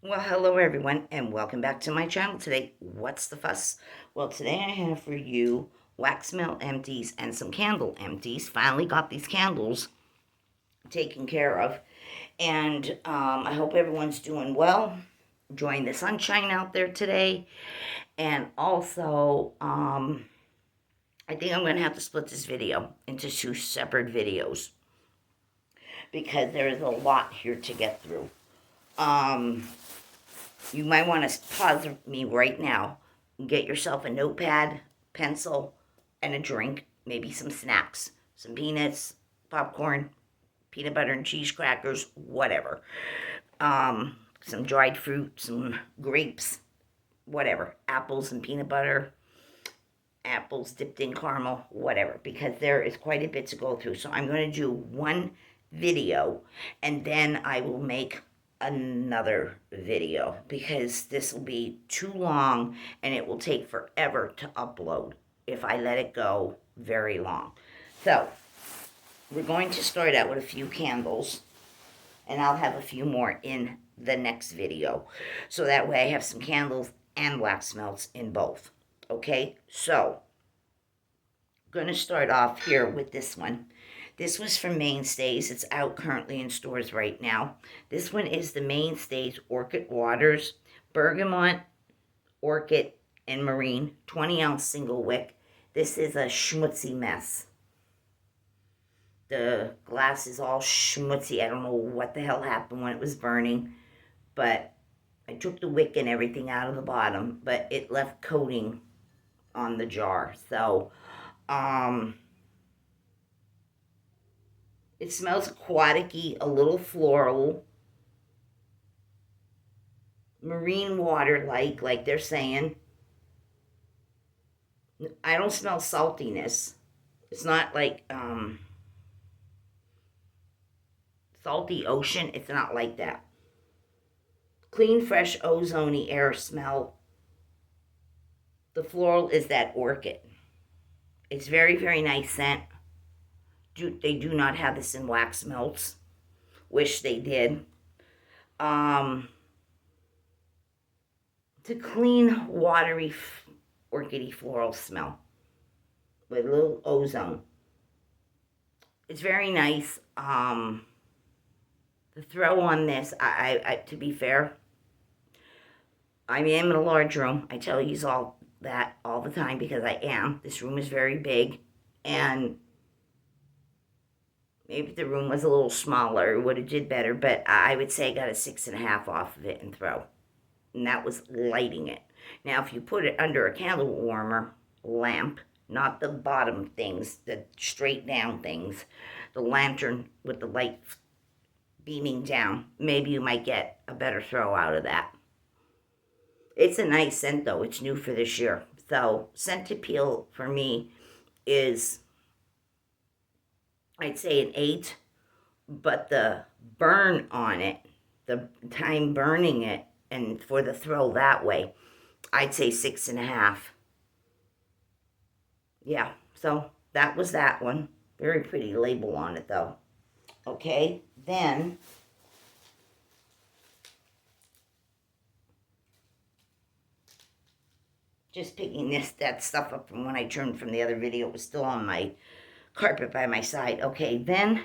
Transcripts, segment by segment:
Well, hello everyone, and welcome back to my channel today. What's the fuss? Well, today I have for you wax melt empties and some candle empties. Finally got these candles taken care of, and I hope everyone's doing well, enjoying the sunshine out there today. And also, I think I'm going to have to split this video into two separate videos because there is a lot here to get through. You might want to pause me right now and get yourself a notepad, pencil, and a drink, maybe some snacks, some peanuts, popcorn, peanut butter and cheese crackers, whatever. Some dried fruit, some grapes, whatever. Apples and peanut butter, apples dipped in caramel, whatever, because there is quite a bit to go through. So I'm going to do one video and then I will make another video because this will be too long and it will take forever to upload if I let it go very long. So we're going to start out with a few candles, and I'll have a few more in the next video, so that way I have some candles and wax melts in both. Okay, so I'm going to start off here with this one. This was from Mainstays. It's out currently in stores right now. This one is the Mainstays Orchid Waters, Bergamot, Orchid, and Marine, 20-ounce single wick. This is a schmutzy mess. The glass is all schmutzy. I don't know what the hell happened when it was burning, but I took the wick and everything out of the bottom, but it left coating on the jar. So, it smells aquatic-y, a little floral, marine water-like they're saying. I don't smell saltiness. It's not like salty ocean. It's not like that. Clean, fresh, ozone-y air smell. The floral is that orchid. It's very, very nice scent. They do not have this in wax melts. Wish they did. It's a clean, watery, orchidy floral smell with a little ozone. It's very nice. The throw on this, I to be fair, I am in a large room. I tell you all that all the time because I am. This room is very big, and maybe if the room was a little smaller, it would have did better, but I would say I got a 6.5 off of it and throw. And that was lighting it. Now, if you put it under a candle warmer lamp, not the bottom things, the straight down things, the lantern with the light beaming down, maybe you might get a better throw out of that. It's a nice scent, though. It's new for this year. So, scent appeal for me is, I'd say an 8, but the burn on it, the time burning it, and for the throw that way, I'd say 6.5. Yeah, so that was that one. Very pretty label on it, though. Okay, then just picking that stuff up from when I turned from the other video. It was still on my carpet by my side. Okay, then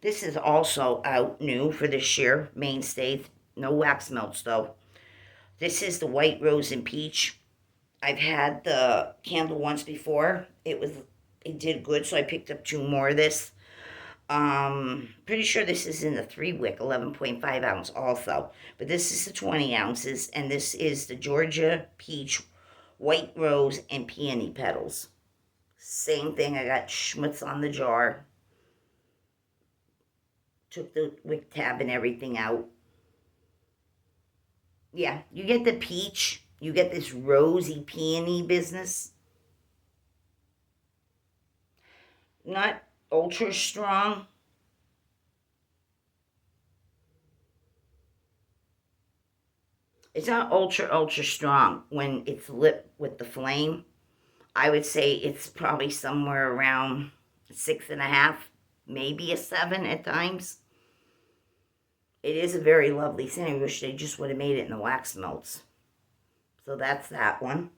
this is also out new for this year. Mainstays. No wax melts, though. This is the White Rose and Peach. I've had the candle once before. It did good, so I picked up 2 more of this. Pretty sure this is in the 3-wick, 11.5 ounce also. But this is the 20 ounces, and this is the Georgia Peach, White Rose, and Peony Petals. Same thing, I got schmutz on the jar. Took the wick tab and everything out. Yeah, you get the peach. You get this rosy peony business. Not ultra strong. It's not ultra strong when it's lit with the flame. I would say it's probably somewhere around 6.5, maybe a 7 at times. It is a very lovely scent. I wish they just would have made it in the wax melts. So that's that one.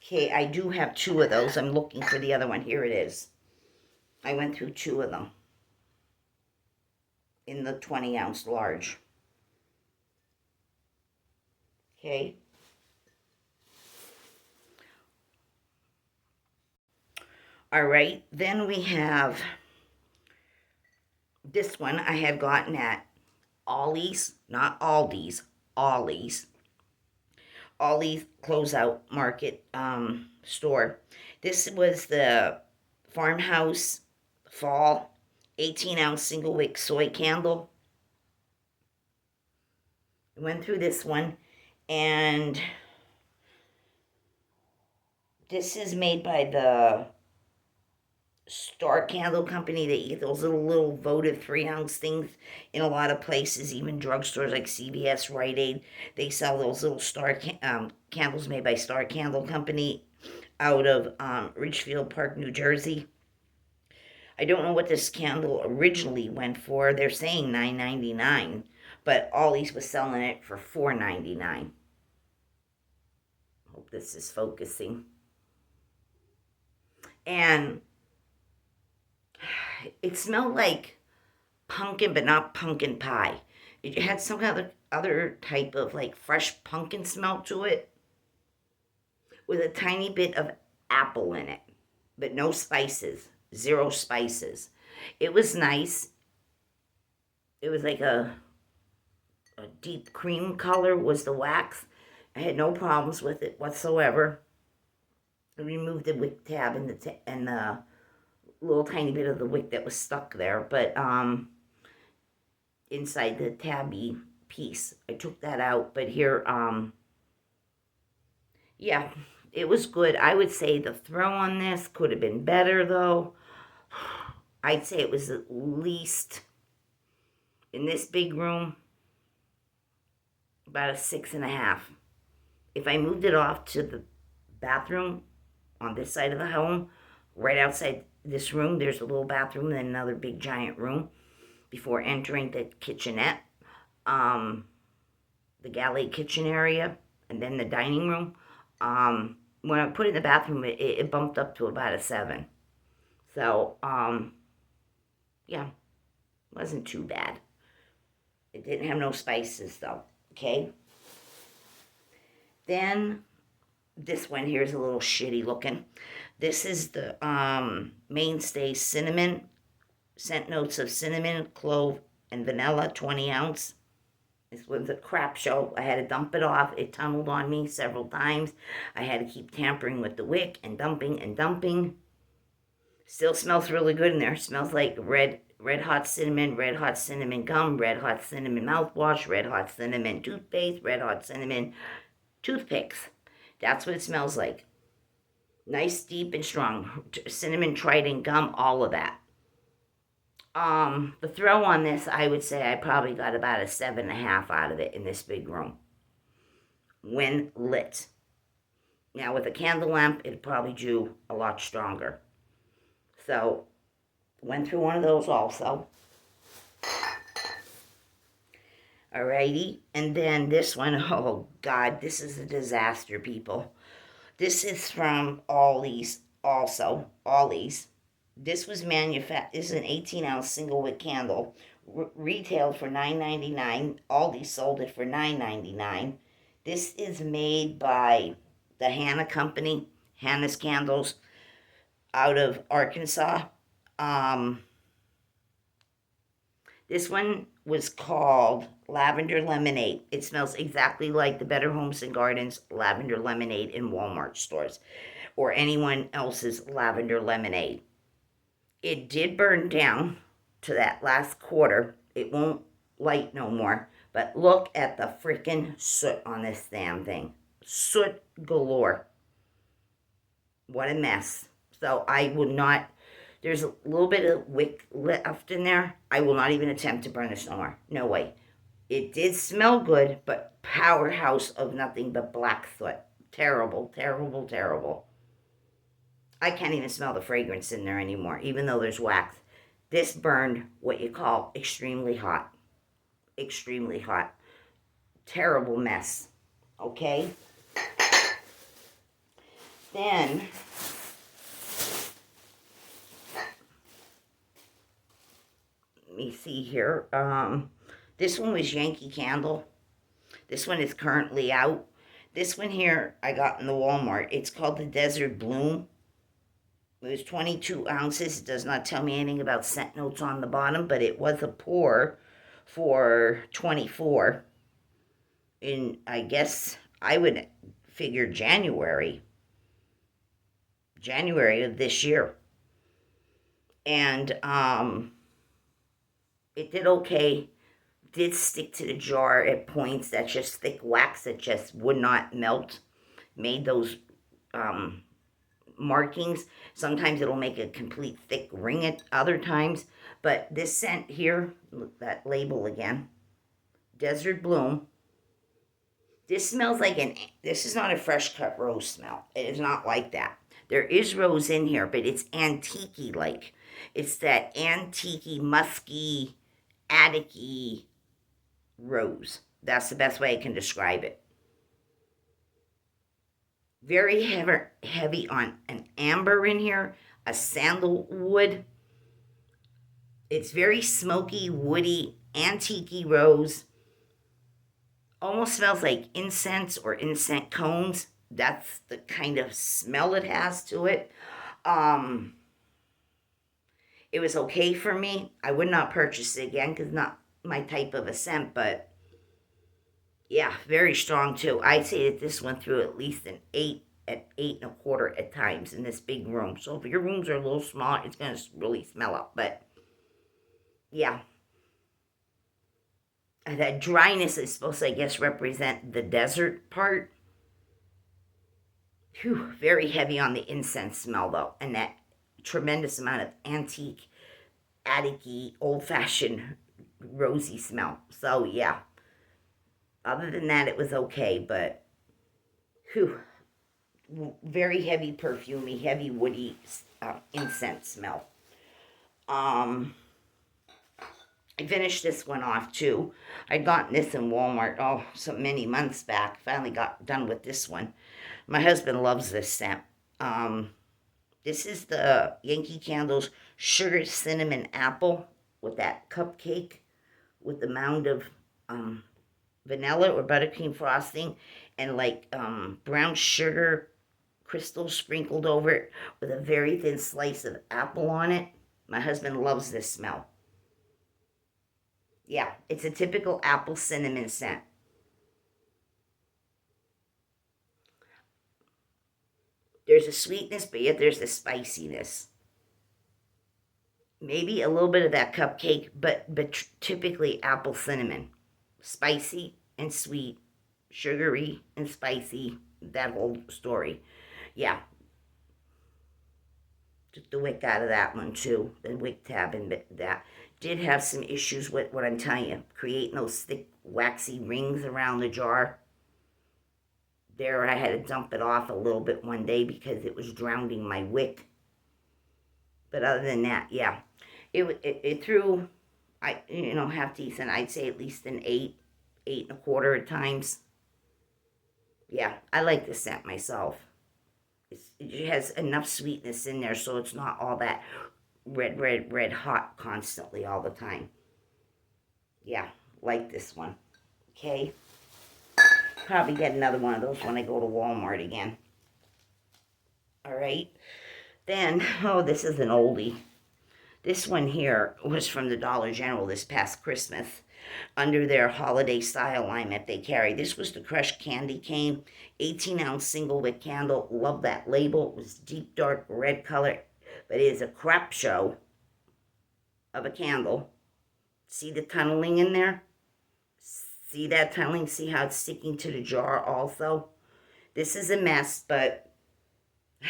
Okay, I do have 2 of those. I'm looking for the other one. Here it is. I went through 2 of them in the 20-ounce large. Okay. All right, then we have this one I had gotten at Ollie's, not Aldi's, Ollie's. Ollie's closeout market store. This was the Farmhouse Fall 18-ounce single wick soy candle. I went through this one, and this is made by the Star Candle Company. They eat those little votive 3-ounce things in a lot of places, even drugstores like CVS, Rite Aid. They sell those little candles made by Star Candle Company out of Ridgefield Park, New Jersey. I don't know what this candle originally went for. They're saying $9.99, but Ollie's was selling it for $4.99. Hope this is focusing. And it smelled like pumpkin, but not pumpkin pie. It had some other type of like fresh pumpkin smell to it, with a tiny bit of apple in it, but no spices, 0 spices. It was nice. It was like a deep cream color was the wax. I had no problems with it whatsoever. I removed the wick tab and the little tiny bit of the wick that was stuck there, but inside the tabby piece, I took that out. But here, yeah, it was good. I would say the throw on this could have been better, though. I'd say it was at least, in this big room, about a 6.5. If I moved it off to the bathroom on this side of the home, right outside this room, there's a little bathroom and another big giant room before entering the kitchenette, the galley kitchen area, and then the dining room. When I put it in the bathroom, it bumped up to about a 7. So, yeah, wasn't too bad. It didn't have no spices, though, okay? Then, this one here is a little shitty looking. This is the Mainstay Cinnamon, scent notes of cinnamon, clove, and vanilla, 20-ounce. This was a crap show. I had to dump it off. It tunneled on me several times. I had to keep tampering with the wick and dumping and dumping. Still smells really good in there. Smells like red hot cinnamon gum, red hot cinnamon mouthwash, red hot cinnamon toothpaste, red hot cinnamon toothpicks. That's what it smells like. Nice, deep, and strong. Cinnamon trident gum, all of that. The throw on this, I would say I probably got about a 7.5 out of it in this big room when lit. Now, with a candle lamp, it'd probably do a lot stronger. So, went through one of those also. Alrighty, and then this one, oh God, this is a disaster, people. This is from Ollie's also, Ollie's. This was manufactured, this is an 18-ounce single wick candle, retailed for $9.99. Aldi sold it for $9.99. This is made by the Hannah Company, Hannah's Candles, out of Arkansas. This one was called Lavender Lemonade. It smells exactly like the Better Homes and Gardens Lavender Lemonade in Walmart stores, or anyone else's lavender lemonade. It did burn down to that last quarter. It won't light no more. But look at the freaking soot on this damn thing. Soot galore. What a mess. So I would not, there's a little bit of wick left in there. I will not even attempt to burn this no more. No way. It did smell good, but powerhouse of nothing but black soot. Terrible, terrible, terrible. I can't even smell the fragrance in there anymore, even though there's wax. This burned what you call extremely hot. extremely hot. Terrible mess. Okay? Then, let me see here. This one was Yankee Candle. This one is currently out. This one here I got in the Walmart. It's called the Desert Bloom. It was 22 ounces. It does not tell me anything about scent notes on the bottom, but it was a pour for 24 in, I guess, I would figure January of this year. And it did okay. Did stick to the jar at points. That's just thick wax that just would not melt. Made those markings. Sometimes it'll make a complete thick ring at other times. But this scent here, look that label again, Desert Bloom. This smells like this is not a fresh cut rose smell. It is not like that. There is rose in here, but it's antique-y like. It's that antique-y, musky, attic-y rose. That's the best way I can describe it. Very heavy on an amber in here, a sandalwood. It's very smoky, woody, antique-y rose. Almost smells like incense or incense cones. That's the kind of smell it has to it. It was okay for me. I would not purchase it again because not my type of a scent, but yeah, very strong too. I'd say that this went through at least an 8 at 8.25 at times in this big room. So if your rooms are a little small, it's going to really smell up. But yeah. That dryness is supposed to, I guess, represent the desert part. Whew, very heavy on the incense smell, though. And that tremendous amount of antique, attic-y, old-fashioned, rosy smell. So, yeah. Other than that, it was okay, but whew, very heavy perfumey, heavy woody incense smell. I finished this one off too. I'd gotten this in Walmart, so many months back. Finally got done with this one. My husband loves this scent. This is the Yankee Candles Sugar Cinnamon Apple with that cupcake with the mound of vanilla or buttercream frosting and like brown sugar crystals sprinkled over it with a very thin slice of apple on it. My husband loves this smell. Yeah, it's a typical apple cinnamon scent. There's a sweetness, but yet there's a spiciness. Maybe a little bit of that cupcake, but typically apple cinnamon. Spicy and sweet, sugary and spicy, that whole story. Yeah. Took the wick out of that one too, the wick tab, and that did have some issues with what I'm telling you, creating those thick, waxy rings around the jar. There, I had to dump it off a little bit one day because it was drowning my wick. But other than that, yeah, it threw, half decent. I'd say at least an 8.25 at times. Yeah, I like the scent myself. It has enough sweetness in there, so it's not all that red hot constantly all the time. Yeah, like this one. Okay. Probably get another one of those when I go to Walmart again. All right. Then, this is an oldie. This one here was from the Dollar General this past Christmas under their holiday style line that they carry. This was the crushed candy cane, 18-ounce single wick candle. Love that label. It was deep dark red color, but it is a crap show of a candle. See the tunneling in there? See that tunneling? See how it's sticking to the jar also? This is a mess, but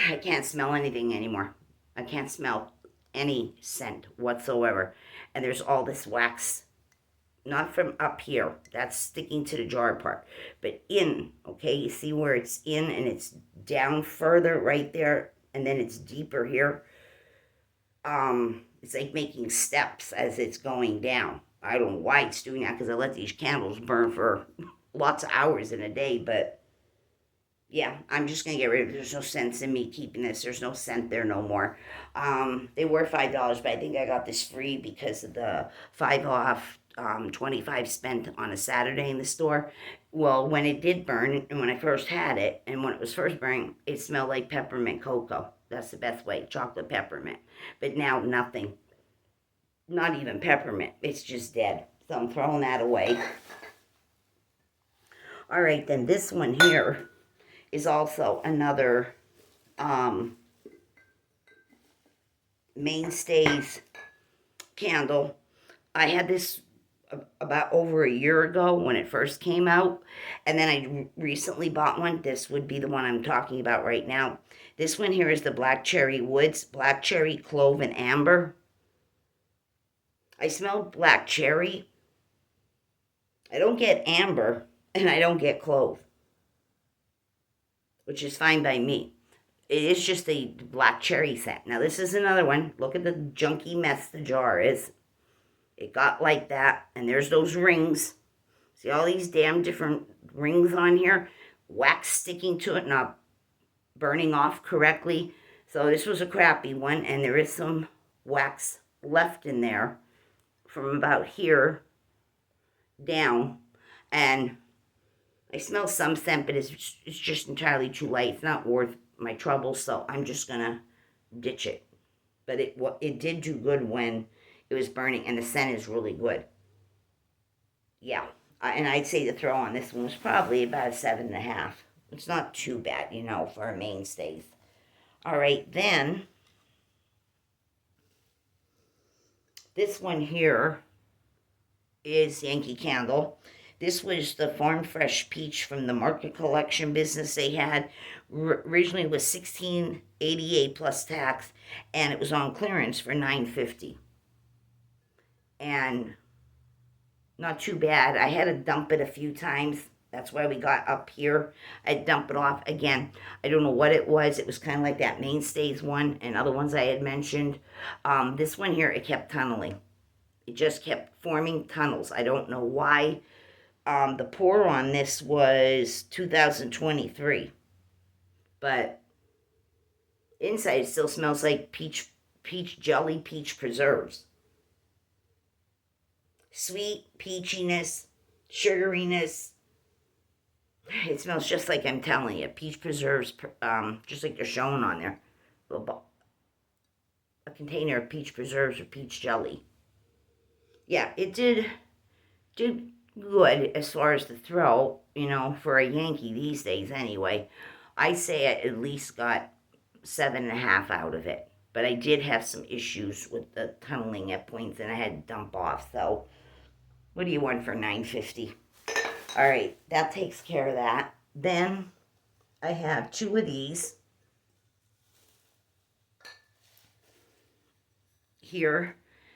I can't smell anything anymore. I can't smell any scent whatsoever. And there's all this wax, not from up here, that's sticking to the jar part, but in, okay? You see where it's in and it's down further right there, and then it's deeper here. It's like making steps as it's going down. I don't know why it's doing that because I let these candles burn for lots of hours in a day, but yeah, I'm just gonna get rid of it. There's no sense in me keeping this. There's no scent there no more. They were $5, but I think I got this free because of the 5 off, 25 spent on a Saturday in the store. Well, when it did burn, and when I first had it, and when it was first burning, it smelled like peppermint cocoa. That's the best way, chocolate peppermint. But now nothing, not even peppermint. It's just dead. So I'm throwing that away. All right, then this one here is also another Mainstays candle. I had this about over a year ago when it first came out, and then I recently bought one. This would be the one I'm talking about right now. This one here is the Black Cherry Woods, Black Cherry, Clove, and Amber. I smell black cherry. I don't get amber, and I don't get clove, which is fine by me. It is just a black cherry scent. Now, this is another one. Look at the junky mess the jar is. It got like that, and there's those rings. See all these damn different rings on here? Wax sticking to it, not burning off correctly. So this was a crappy one, and there is some wax left in there from about here down. And I smell some scent, but it's just entirely too light. It's not worth my trouble, so I'm just going to ditch it. But it did do good when it was burning, and the scent is really good. Yeah, and I'd say the throw on this one was probably about a 7.5. It's not too bad, for a Mainstays. All right, then this one here is Yankee Candle. This was the Farm Fresh Peach from the Market Collection business they had. Originally it was $16.88 plus tax, and it was on clearance for $9.50. And not too bad. I had to dump it a few times. That's why we got up here. I dump it off again. I don't know what it was. It was kind of like that Mainstays one and other ones I had mentioned. This one here, it kept tunneling. It just kept forming tunnels. I don't know why. The pour on this was 2023. But inside it still smells like peach jelly, peach preserves. Sweet peachiness, sugariness. It smells just like I'm telling you. Peach preserves, just like they're showing on there. A container of peach preserves or peach jelly. Yeah, it did good as far as the throw, for a Yankee these days anyway. I say I at least got 7.5 out of it. But I did have some issues with the tunneling at points, and I had to dump off. So, what do you want for $9.50? All right, that takes care of that. Then I have 2 of these here.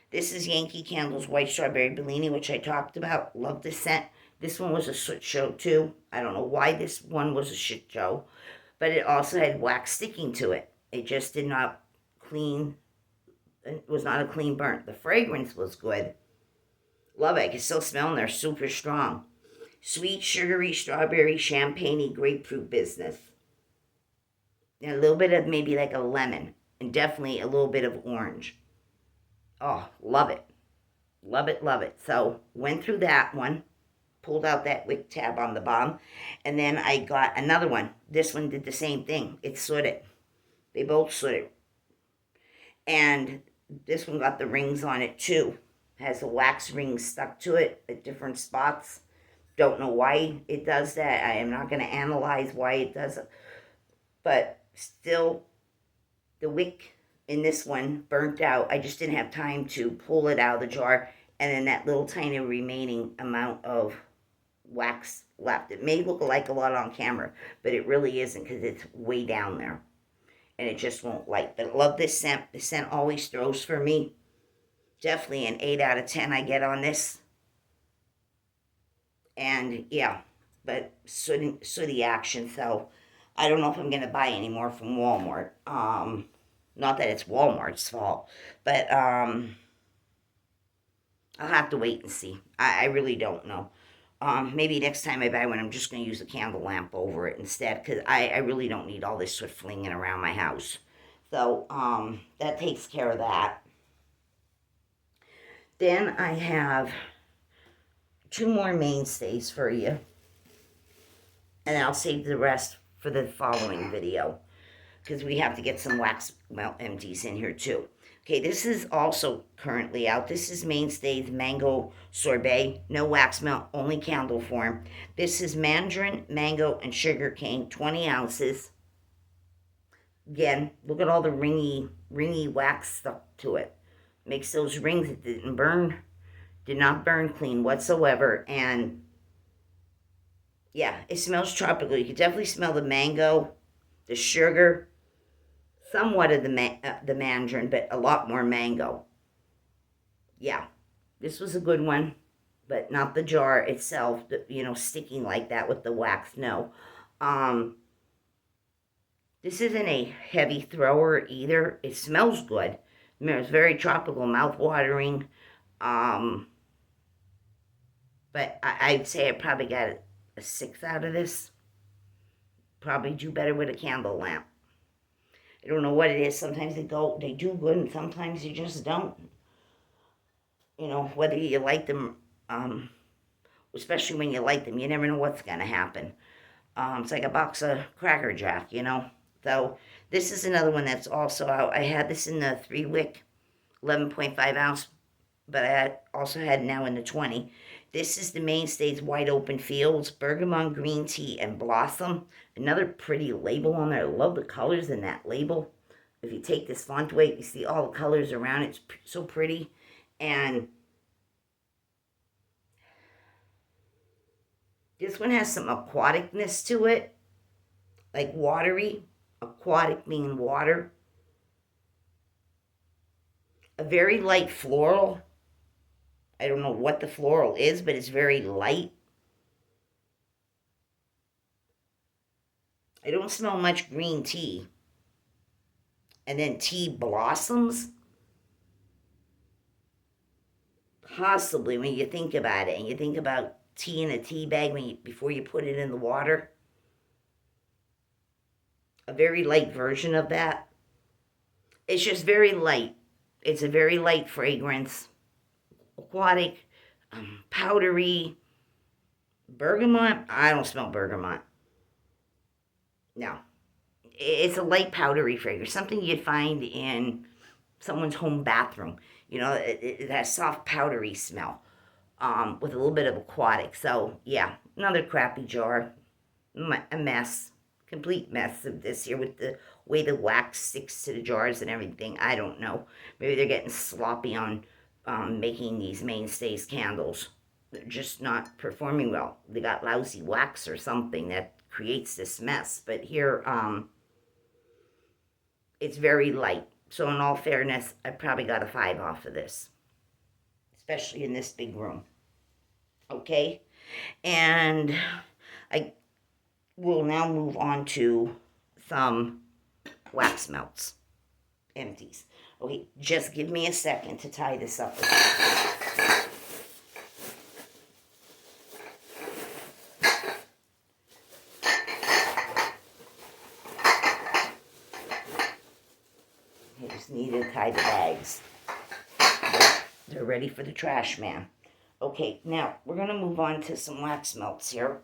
This is Yankee Candle's White Strawberry Bellini, which I talked about. Love the scent. This one was a shit show, too. I don't know why this one was a shit show, but it also had wax sticking to it. It just did not clean. It was not a clean burn. The fragrance was good. Love it. I can still smell them. They're super strong. Sweet, sugary, strawberry, champagne-y, grapefruit business. And a little bit of maybe like a lemon. And definitely a little bit of orange. Oh, love it. Love it, love it. So, went through that one. Pulled out that wick tab on the bottom. And then I got another one. This one did the same thing. It sooted. They both sooted. And this one got the rings on it too. Has a wax ring stuck to it at different spots. Don't know why it does that. I am not going to analyze why it does it. But still, the wick in this one burnt out. I just didn't have time to pull it out of the jar. And then that little tiny remaining amount of wax left. It may look like a lot on camera, but it really isn't because it's way down there. And it just won't light. But I love this scent. The scent always throws for me. Definitely an 8 out of 10 I get on this. And yeah, but sooty action. So I don't know if I'm going to buy any more from Walmart. Not that it's Walmart's fault, but I I'll have to wait and see. I really don't know. Maybe next time I buy one, I'm just going to use a candle lamp over it instead, because I really don't need all this sort of flinging around my house. So, that takes care of that. Then I have two more mainstays for you, and I'll save the rest for the following video, because we have to get some wax melt empties in here too. Okay, this is also currently out. This is Mainstay's Mango Sorbet. No wax melt, only candle form. This is mandarin, mango, and sugar cane, 20 ounces. Again, look at all the ringy wax stuck to it. Makes those rings. It didn't burn. Did not burn clean whatsoever. And yeah, it smells tropical. You can definitely smell the mango, the sugar, somewhat of the mandarin, but a lot more mango. Yeah, this was a good one, but not the jar itself, sticking like that with the wax. No. This isn't a heavy thrower either. It smells good. It's very tropical, mouth-watering. But I'd say I probably got a 6 out of this. Probably do better with a candle lamp. I don't know what it is. Sometimes they do good, and sometimes you just don't. Whether you like them, especially when you like them, you never know what's going to happen. It's like a box of Cracker Jack, So this is another one that's also out. I had this in the 3-wick, 11.5 ounce, but I also had now in the 20. This is the Mainstays Wide Open Fields, Bergamot Green Tea and Blossom. Another pretty label on there. I love the colors in that label. If you take this font away, you see all the colors around it. It's so pretty. And this one has some aquaticness to it, like watery. Aquatic meaning water. A very light floral. I don't know what the floral is, but it's very light. I don't smell much green tea. And then tea blossoms. Possibly, when you think about it, and you think about tea in a tea bag before you put it in the water. A very light version of that. It's just very light. It's a very light fragrance. Aquatic, powdery. Bergamot. I don't smell bergamot. No. It's a light powdery fragrance. Something you'd find in someone's home bathroom. It has soft powdery smell. With a little bit of aquatic. So, yeah. Another crappy jar. A mess. Complete mess of this here with the way the wax sticks to the jars and everything. I don't know. Maybe they're getting sloppy on making these Mainstays candles. They're just not performing well. They got lousy wax or something that creates this mess. But here, it's very light. So in all fairness, I probably got a 5 off of this. Especially in this big room. Okay? And I will now move on to some wax melts. Empties. Okay, just give me a second to tie this up. I just need to tie the bags. They're ready for the trash man. Okay, now we're going to move on to some wax melts here.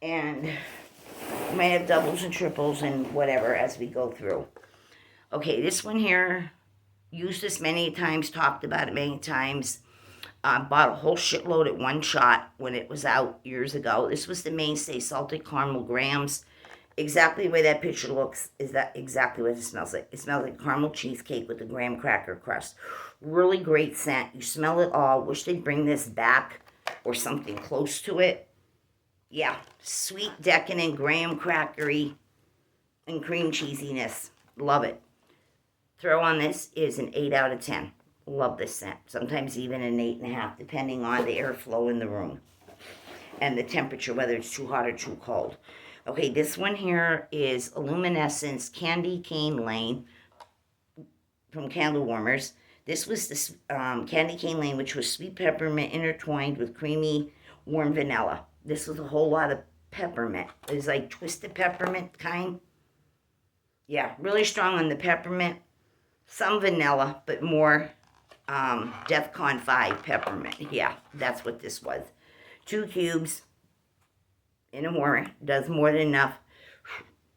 And we might have doubles and triples and whatever as we go through. Okay, this one here, used this many times, talked about it many times. Bought a whole shitload at one shot when it was out years ago. This was the Mainstay Salted Caramel Grams. Exactly the way that picture looks is that exactly what it smells like. It smells like caramel cheesecake with a graham cracker crust. Really great scent. You smell it all. Wish they'd bring this back or something close to it. Yeah, sweet, decadent, graham crackery, and cream cheesiness. Love it. Throw on this is an 8 out of 10. Love this scent. Sometimes even an 8.5, depending on the airflow in the room and the temperature, whether it's too hot or too cold. Okay, this one here is Luminescence Candy Cane Lane from Candle Warmers. This was this Candy Cane Lane, which was sweet peppermint intertwined with creamy warm vanilla. This was a whole lot of peppermint. It was like twisted peppermint kind. Yeah, really strong on the peppermint. Some vanilla, but more DEFCON 5 peppermint. Yeah, that's what this was. 2 cubes in a warrant. Does more than enough.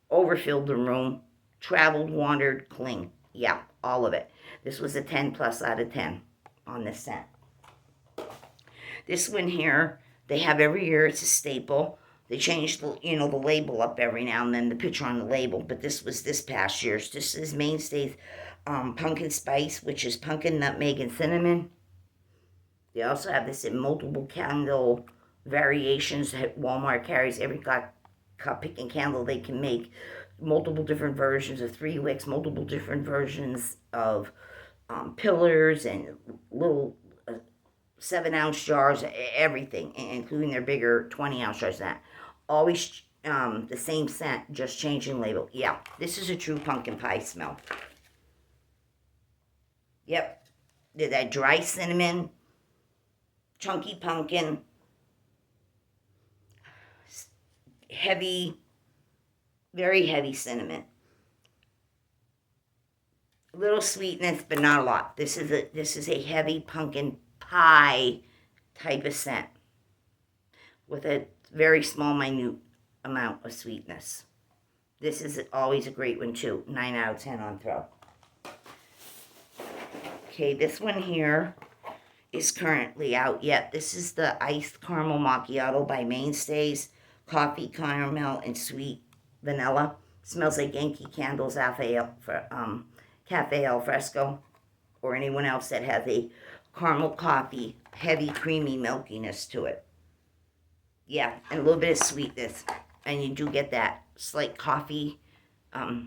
Overfilled the room. Traveled, wandered, cling. Yeah, all of it. This was a 10 plus out of 10 on this scent. This one here, they have every year. It's a staple. They change the, the label up every now and then, the picture on the label. But this was this past year's. This is Mainstays pumpkin spice, which is pumpkin, nutmeg, and cinnamon. They also have this in multiple candle variations that Walmart carries. Every cup picking candle they can make. Multiple different versions of 3 wicks, multiple different versions of pillars and little 7-ounce jars, everything, including their bigger 20-ounce jars. That always the same scent, just changing label. Yeah, this is a true pumpkin pie smell. Yep, that dry cinnamon, chunky pumpkin, heavy, very heavy cinnamon. A little sweetness, but not a lot. This is a heavy pumpkin pie type of scent with a very small, minute amount of sweetness. This is always a great one too. 9 out of 10 on throw. Okay, this one here is currently out yet. This is the Iced Caramel Macchiato by Mainstays. Coffee, caramel, and sweet vanilla. Smells like Yankee Candle's Cafe Al Fresco, or anyone else that has a caramel coffee, heavy, creamy milkiness to it. Yeah, and a little bit of sweetness. And you do get that slight coffee, a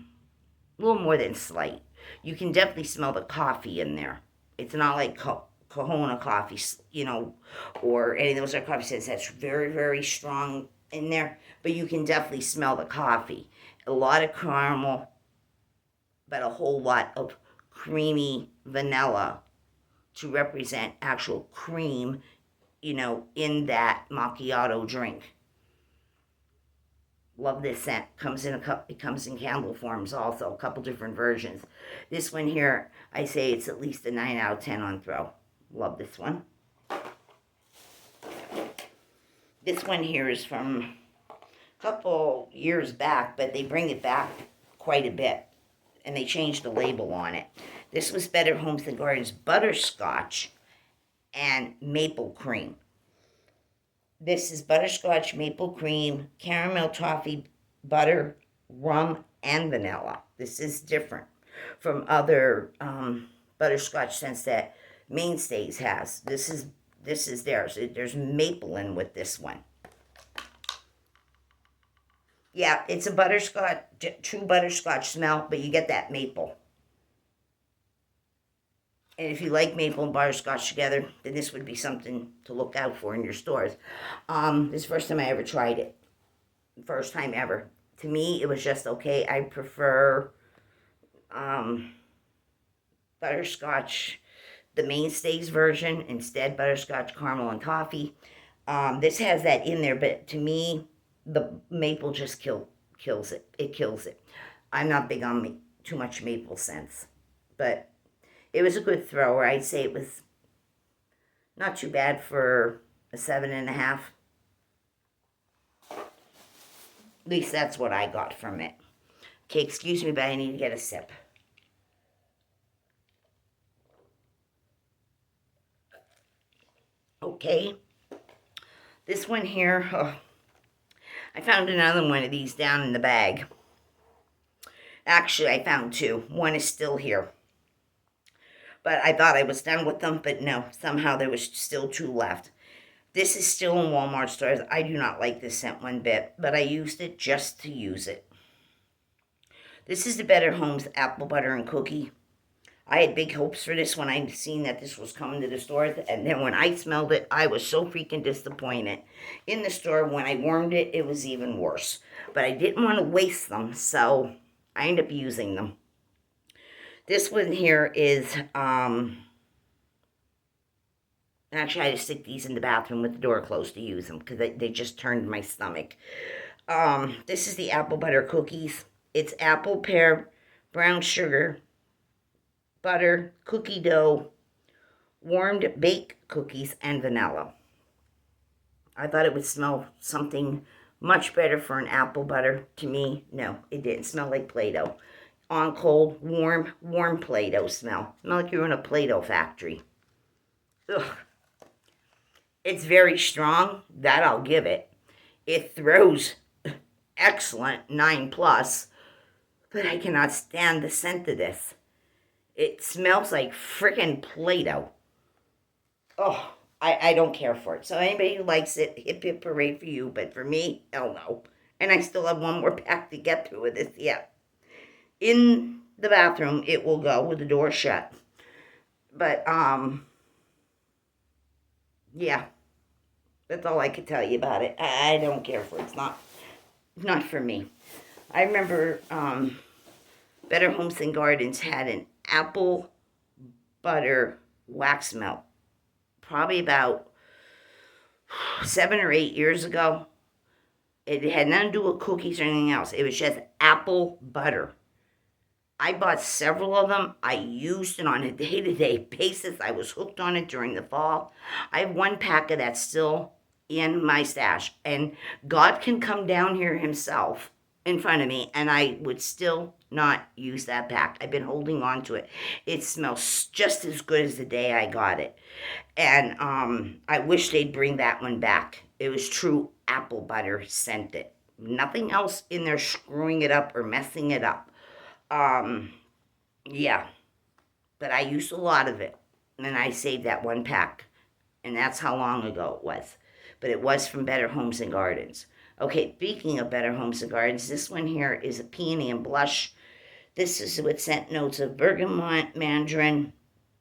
little more than slight. You can definitely smell the coffee in there. It's not like Kahona coffee, or any of those other coffee scents that's very, very strong in there. But you can definitely smell the coffee. A lot of caramel, but a whole lot of creamy vanilla to represent actual cream, in that macchiato drink. Love this scent. It comes in candle forms also, a couple different versions. This one here, I say it's at least a 9 out of 10 on throw. Love this one. This one here is from a couple years back, but they bring it back quite a bit. And they changed the label on it. This was Better Homes and Gardens Butterscotch and Maple Cream. This is butterscotch, maple cream, caramel toffee, butter, rum, and vanilla. This is different from other butterscotch scents that Mainstays has. This is theirs. There's maple in with this one. Yeah, it's a butterscotch, true butterscotch smell, but you get that maple. And if you like maple and butterscotch together, then this would be something to look out for in your stores. This is the first time I ever tried it. First time ever. To me, it was just okay. I prefer butterscotch, the Mainstays version, instead butterscotch, caramel, and toffee. This has that in there, but to me, the maple just kills it. It kills it. I'm not big on too much maple scents, but it was a good thrower. I'd say it was not too bad for a 7.5. At least that's what I got from it. Okay, excuse me, but I need to get a sip. Okay. This one here, I found another one of these down in the bag. Actually, I found 2. One is still here. But I thought I was done with them, but no, somehow there was still 2 left. This is still in Walmart stores. I do not like this scent one bit, but I used it just to use it. This is the Better Homes Apple Butter and Cookie. I had big hopes for this when I seen that this was coming to the store, and then when I smelled it, I was so freaking disappointed. In the store, when I warmed it, it was even worse. But I didn't want to waste them, so I ended up using them. This one here is, actually I had to stick these in the bathroom with the door closed to use them, because they just turned my stomach. This is the apple butter cookies. It's apple, pear, brown sugar, butter, cookie dough, warmed baked cookies, and vanilla. I thought it would smell something much better for an apple butter. To me, no, it didn't smell like Play-Doh. On cold, warm Play-Doh smell. Smell like you're in a Play-Doh factory. Ugh. It's very strong, that I'll give it. It throws excellent, 9 plus, but I cannot stand the scent of this. It smells like frickin' Play-Doh. Oh, I don't care for it. So anybody who likes it, hip hip parade for you. But for me, hell no. And I still have one more pack to get through with this yet. In the bathroom, it will go with the door shut. But, yeah. That's all I could tell you about it. I don't care for it. It's not for me. I remember, Better Homes and Gardens had an apple butter wax melt. Probably about 7 or 8 years ago. It had nothing to do with cookies or anything else. It was just apple butter. I bought several of them. I used it on a day-to-day basis. I was hooked on it during the fall. I have one pack of that still in my stash. And God can come down here himself in front of me, and I would still not use that pack. I've been holding on to it. It smells just as good as the day I got it. And I wish they'd bring that one back. It was true apple butter scented. Nothing else in there screwing it up or messing it up. Yeah. But I used a lot of it. And I saved that one pack. And that's how long ago it was. But it was from Better Homes and Gardens. Okay, speaking of Better Homes and Gardens, this one here is a peony and blush. This is with scent notes of bergamot, mandarin,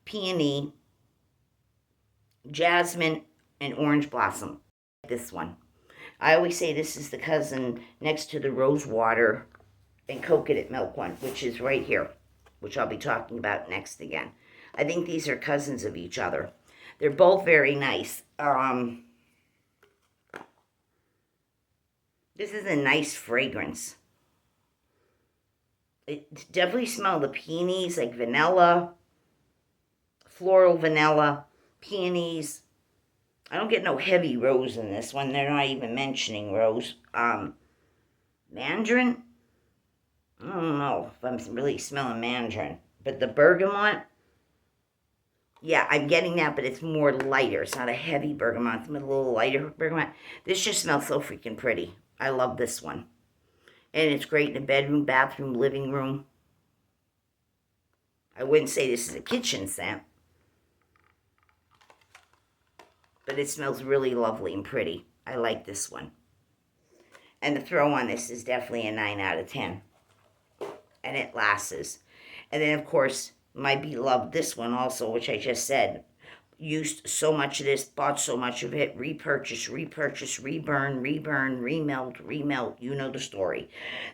peony, jasmine, and orange blossom. This one. I always say this is the cousin next to the rose water and coconut milk one, which is right here, which I'll be talking about next again. I think these are cousins of each other. They're both very nice. This is a nice fragrance. It definitely smells the peonies, like vanilla, floral vanilla, peonies. I don't get no heavy rose in this one. They're not even mentioning rose. Mandarin? I don't know if I'm really smelling mandarin. But the bergamot, yeah, I'm getting that, but it's more lighter. It's not a heavy bergamot. It's a little lighter bergamot. This just smells so freaking pretty. I love this one. And it's great in the bedroom, bathroom, living room. I wouldn't say this is a kitchen scent, but it smells really lovely and pretty. I like this one. And the throw on this is definitely a 9 out of 10. And it lasts. And then, of course, my beloved, this one also, which I just said, used so much of this, bought so much of it, repurchase, reburn, remelt. You know the story.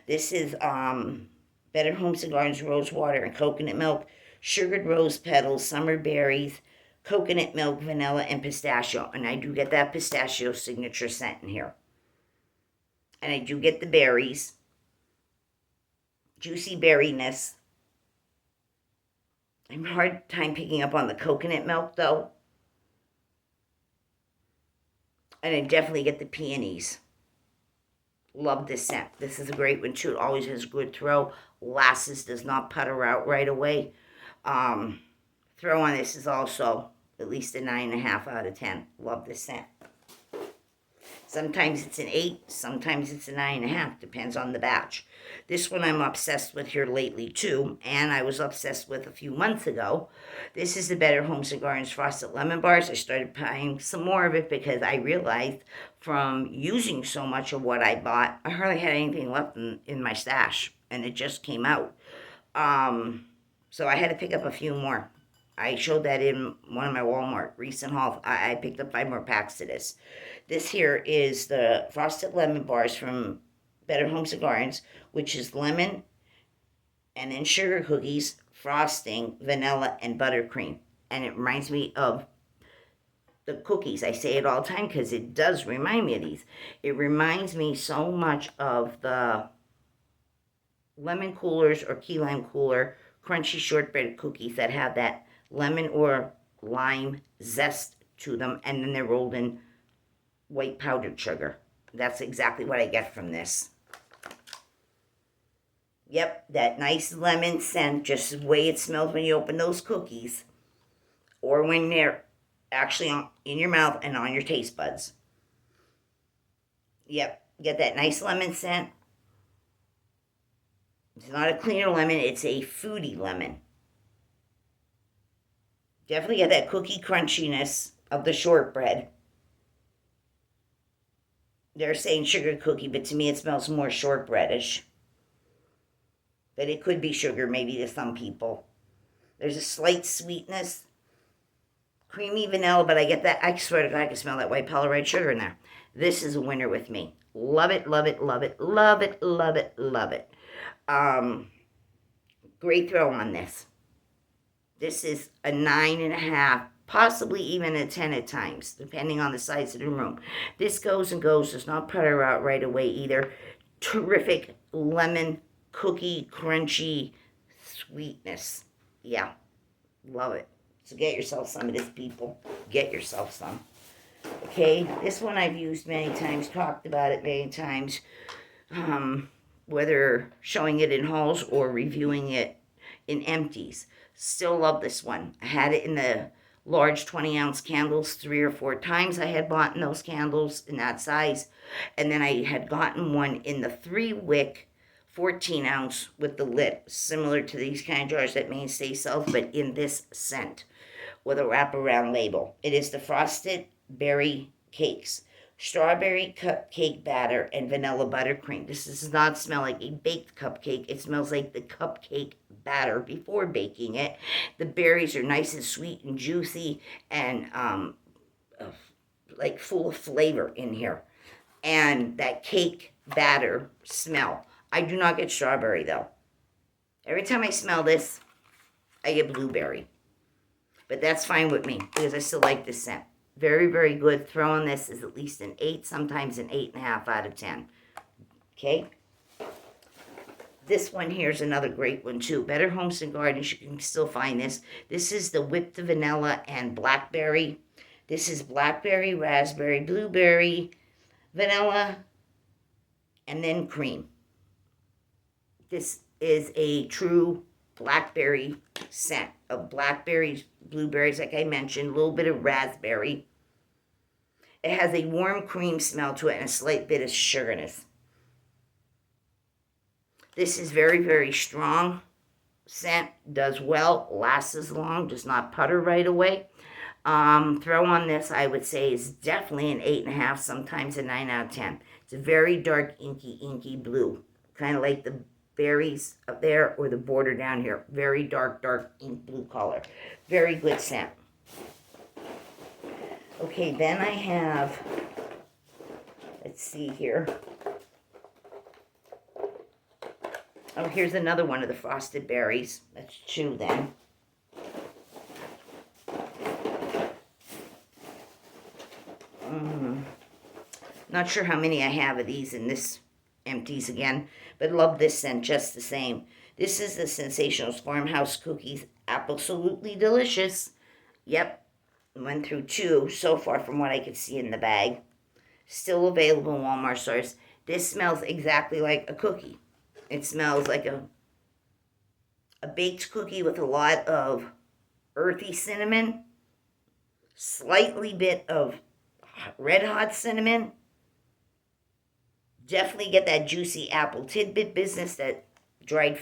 This is Better Homes and Gardens rose water and coconut milk, sugared rose petals, summer berries, coconut milk, vanilla, and pistachio. And I do get that pistachio signature scent in here. And I do get the berries, juicy berryness. I'm hard time picking up on the coconut milk, though. And I definitely get the peonies. Love this scent. This is a great one, too. It always has good throw. Lasts, does not putter out right away. Throw on this is also at least a 9.5 out of 10. Love this scent. Sometimes it's an 8, sometimes it's a 9.5. Depends on the batch. This one I'm obsessed with here lately, too. And I was obsessed with a few months ago. This is the Better Homes and Gardens Frosted Lemon Bars. I started buying some more of it because I realized from using so much of what I bought, I hardly had anything left in my stash. And it just came out. So I had to pick up a few more. I showed that in one of my Walmart recent hauls. I picked up 5 more packs of this. This here is the Frosted Lemon Bars from Better Homes and Gardens, which is lemon and then sugar cookies, frosting, vanilla, and buttercream. And it reminds me of the cookies. I say it all the time because it does remind me of these. It reminds me so much of the lemon coolers or key lime cooler crunchy shortbread cookies that have that lemon or lime zest to them, and then they're rolled in white powdered sugar. That's exactly what I get from this. Yep, that nice lemon scent, just the way it smells when you open those cookies, or when they're actually in your mouth and on your taste buds. Yep, get that nice lemon scent. It's not a clear lemon, it's a foodie lemon. Definitely get that cookie crunchiness of the shortbread. They're saying sugar cookie, but to me it smells more shortbreadish. But it could be sugar maybe to some people. There's a slight sweetness. Creamy vanilla, but I get that. I swear to God, I can smell that white powdered sugar in there. This is a winner with me. Love it, love it, love it, love it, love it, love it. Great throw on this. This is a 9.5, possibly even a 10 at times, depending on the size of the room. This goes and goes, does not putter out right away either. Terrific lemon, cookie, crunchy sweetness. Yeah, love it. So get yourself some of this, people. Get yourself some. Okay, this one I've used many times, talked about it many times, whether showing it in hauls or reviewing it in empties. Still love this one. I had it in the large 20-ounce candles 3 or 4 times. I had bought in those candles in that size. And then I had gotten one in the 3-wick 14-ounce with the lid, similar to these kind of jars that Mainstay sells, but in this scent with a wraparound label. It is the Frosted Berry Cakes. Strawberry cupcake batter and vanilla buttercream. This does not smell like a baked cupcake. It smells like the cupcake batter before baking it. The berries are nice and sweet and juicy and like full of flavor in here. And that cake batter smell. I do not get strawberry though. Every time I smell this, I get blueberry. But that's fine with me because I still like this scent. Very, very good. Throwing this is at least an 8, sometimes an 8.5 out of 10. Okay? This one here is another great one too. Better Homes and Gardens, you can still find this. This is the whipped vanilla and blackberry. This is blackberry, raspberry, blueberry, vanilla, and then cream. This is a true blackberry scent of blackberries, blueberries, like I mentioned, a little bit of raspberry. It has a warm cream smell to it and a slight bit of sugarness. This is very, very strong scent, does well, lasts as long, does not putter right away. Throw on this, I would say, is definitely an 8.5, sometimes a 9 out of 10. It's a very dark, inky blue, kind of like the berries up there or the border down here. Very dark ink blue color. Very good scent. Okay, then I have, let's see here. Oh, here's another one of the Frosted Berries. Let's chew then. Not sure how many I have of these in this empties again, but love this scent just the same. This is the Sensationals Farmhouse Cookies. Absolutely delicious. Yep, went through 2 so far from what I could see in the bag. Still available in Walmart stores. This smells exactly like a cookie. It smells like a baked cookie with a lot of earthy cinnamon, slightly bit of red hot cinnamon. Definitely get that juicy apple tidbit business, that dried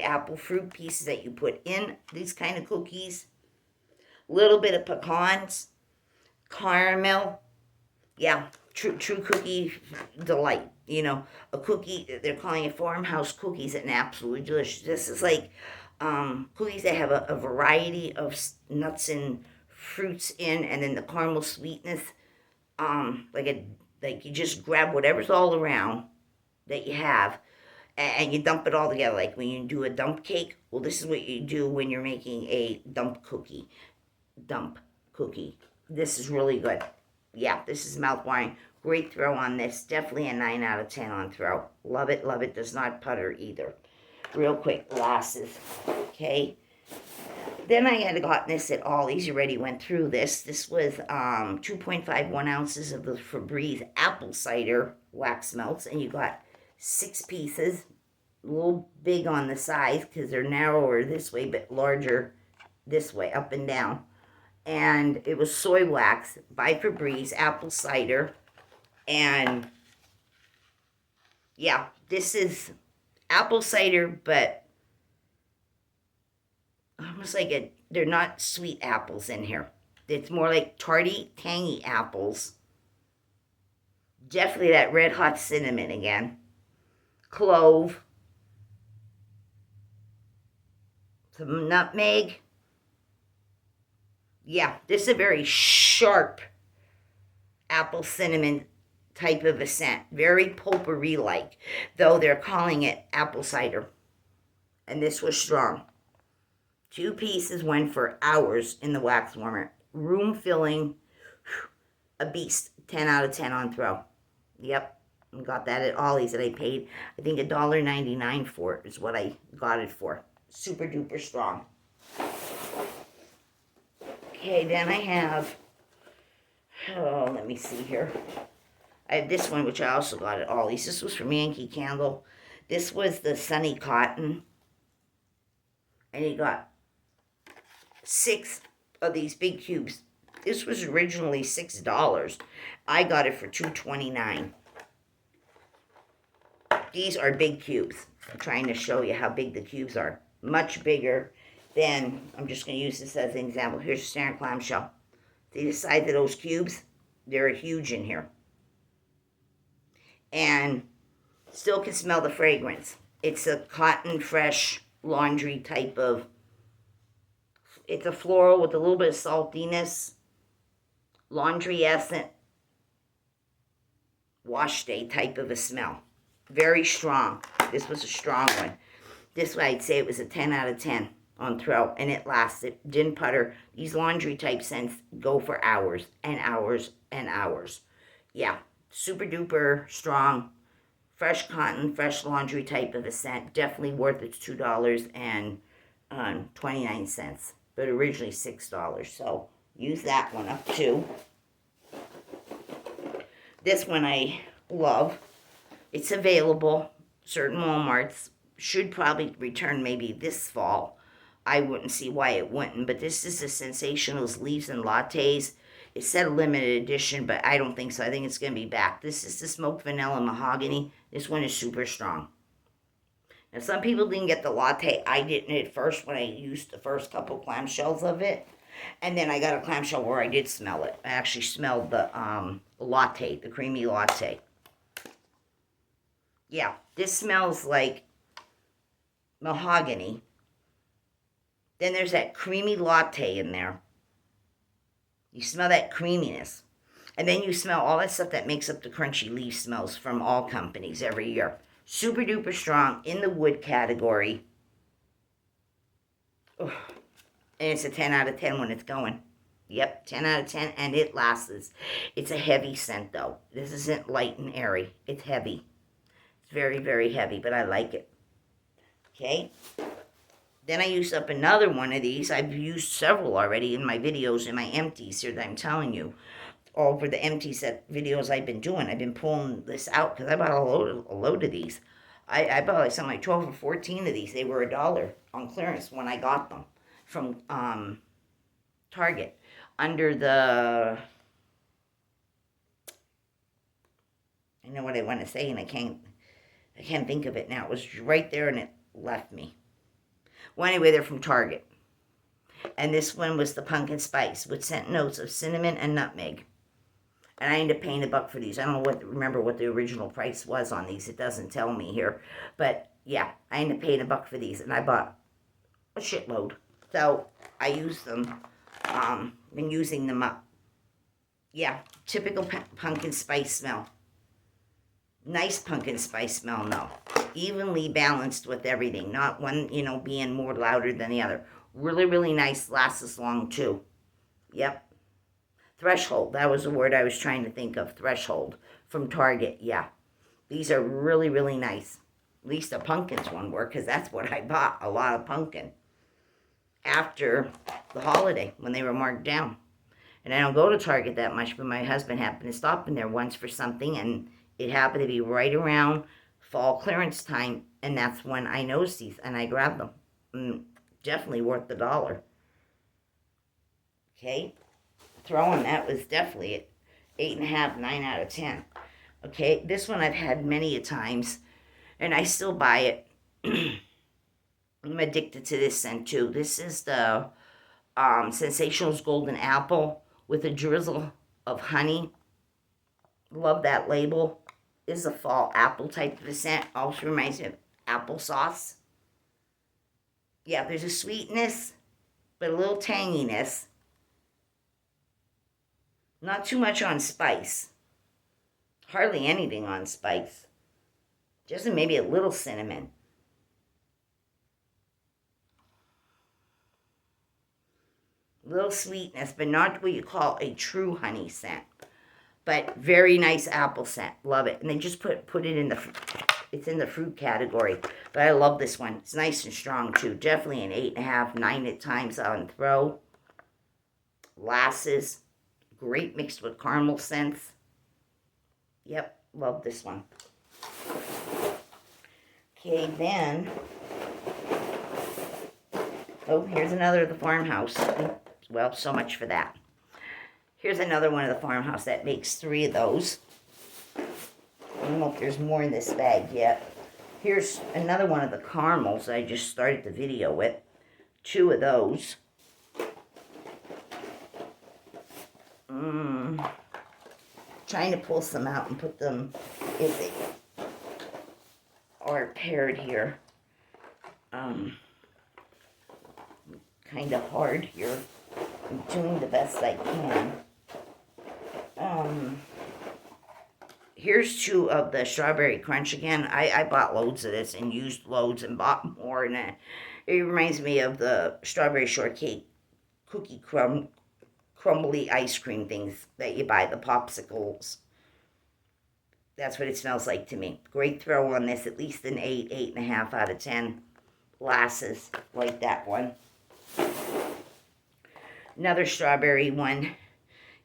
apple fruit pieces that you put in these kind of cookies. Little bit of pecans, caramel. Yeah, true cookie delight. You know, a cookie, they're calling it farmhouse cookies, and absolutely delicious. This is like cookies that have a variety of nuts and fruits in, and then the caramel sweetness. Like you just grab whatever's all around that you have, and you dump it all together. Like when you do a dump cake, well, this is what you do when you're making a dump cookie. Dump cookie. This is really good. Yeah, this is mouth-watering. Great throw on this. Definitely a 9 out of 10 on throw. Love it, love it. Does not putter either. Real quick, glasses. Okay. Then I had gotten this at Ollie's. You already went through this. This was 2.51 ounces of the Febreze apple cider wax melts, and you got 6 pieces. A little big on the size because they're narrower this way, but larger this way, up and down. And it was soy wax by Febreze, apple cider, and yeah, this is apple cider, but almost like they're not sweet apples in here. It's more like tarty, tangy apples. Definitely that red hot cinnamon again. Clove. Some nutmeg. Yeah, this is a very sharp apple cinnamon type of a scent. Very potpourri-like, though they're calling it apple cider. And this was strong. 2 pieces went for hours in the wax warmer. Room filling, a beast. 10 out of 10 on throw. Yep, got that at Ollie's, and I paid, I think, $1.99 for it is what I got it for. Super duper strong. Okay, then I have, let me see here. I have this one, which I also got at Ollie's. This was from Yankee Candle. This was the Sunny Cotton. And you got 6 of these big cubes. This was originally $6. I got it for $2.29. These are big cubes. I'm trying to show you how big the cubes are. Much bigger than, I'm just going to use this as an example. Here's a standard clamshell. See the size of those cubes? They're huge in here. And still can smell the fragrance. It's a cotton fresh laundry type of, it's a floral with a little bit of saltiness, laundry essence, wash day type of a smell. Very strong. This was a strong one. This way I'd say it was a 10 out of 10 on throw, and it lasted. Didn't putter. These laundry type scents go for hours and hours and hours. Yeah, super duper strong. Fresh cotton, fresh laundry type of a scent. Definitely worth its $2.29, but originally $6. So use that one up too. This one I love. It's available. Certain Walmarts should probably return maybe this fall. I wouldn't see why it wouldn't, but this is the Sensationals Leaves and Lattes. It said limited edition, but I don't think so. I think it's going to be back. This is the Smoked Vanilla Mahogany. This one is super strong. Now, some people didn't get the latte. I didn't at first when I used the first couple clamshells of it. And then I got a clamshell where I did smell it. I actually smelled the latte, the creamy latte. Yeah, this smells like mahogany. Then there's that creamy latte in there. You smell that creaminess. And then you smell all that stuff that makes up the crunchy leaf smells from all companies every year. Super duper strong in the wood category. Ugh. And it's a 10 out of 10 when it's going. Yep, 10 out of 10, and it lasts. It's a heavy scent, though. This isn't light and airy. It's heavy. It's very, very heavy, but I like it. Okay? Then I used up another one of these. I've used several already in my videos, in my empties here that I'm telling you. Over the empties that videos I've been doing. I've been pulling this out because I bought a load of these. I bought like something like 12 or 14 of these. They were $1 on clearance when I got them from Target. Under the, I know what I want to say and I can't think of it now. It was right there and it left me. Well, anyway, they're from Target. And this one was the pumpkin spice with scent notes of cinnamon and nutmeg. And I ended up paying $1 for these. I don't remember what the original price was on these. It doesn't tell me here. But yeah, I ended up paying $1 for these. And I bought a shitload. So I use them. Been using them up. Yeah, typical pumpkin spice smell. Nice pumpkin spice smell, no. Evenly balanced with everything. Not one, being more louder than the other. Really, really nice. Lasts as long, too. Yep. Threshold. That was the word I was trying to think of. Threshold. From Target, yeah. These are really, really nice. At least the pumpkins one were, because that's what I bought. A lot of pumpkin. After the holiday, when they were marked down. And I don't go to Target that much, but my husband happened to stop in there once for something, and it happened to be right around fall clearance time, and that's when I noticed these, and I grabbed them. Definitely worth the $1. Okay? Throwing that was definitely 8.5, 9 out of 10. Okay? This one I've had many a times, and I still buy it. I'm addicted to this scent, too. This is the Sensationals Golden Apple with a drizzle of honey. Love that label. This is a fall apple type of a scent. Also reminds me of applesauce. Yeah, there's a sweetness, but a little tanginess. Not too much on spice. Hardly anything on spice. Just maybe a little cinnamon. Little sweetness, but not what you call a true honey scent. But very nice apple scent. Love it. And they just put it in it's in the fruit category. But I love this one. It's nice and strong too. Definitely an 8.5, 9 at times on throw. Lasses. Great mixed with caramel scents. Yep, love this one. Okay, then. Oh, here's another of the farmhouse. Well, so much for that. Here's another one of the farmhouse that makes 3 of those. I don't know if there's more in this bag yet. Here's another one of the caramels I just started the video with. 2 of those. Trying to pull some out and put them if they are paired here. Kind of hard here. I'm doing the best I can. Here's 2 of the strawberry crunch again. I bought loads of this and used loads and bought more, and it reminds me of the strawberry shortcake cookie crumbly ice cream things that you buy, the popsicles. That's what it smells like to me. Great throw on this, at least an 8, 8.5 out of 10. Lasses like that one. Another strawberry one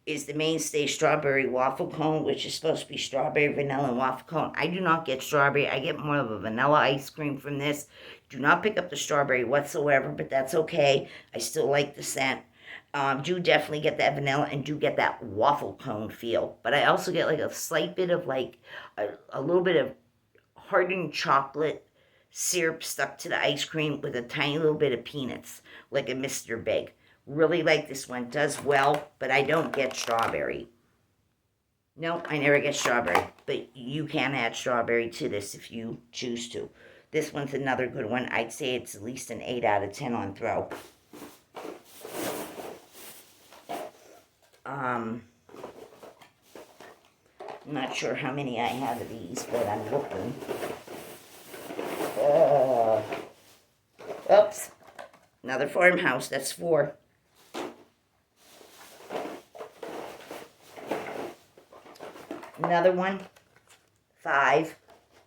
is the Mainstay Strawberry Waffle Cone, which is supposed to be strawberry, vanilla, and waffle cone. I do not get strawberry. I get more of a vanilla ice cream from this. Do not pick up the strawberry whatsoever, but that's okay. I still like the scent. Do definitely get that vanilla and do get that waffle cone feel. But I also get like a slight bit of like a little bit of hardened chocolate syrup stuck to the ice cream with a tiny little bit of peanuts, like a Mr. Big. Really like this one. Does well, but I don't get strawberry. No, I never get strawberry. But you can add strawberry to this if you choose to. This one's another good one. I'd say it's at least an 8 out of 10 on throw. I'm not sure how many I have of these, but I'm looking. Oops. Another farmhouse. That's 4. Another one. 5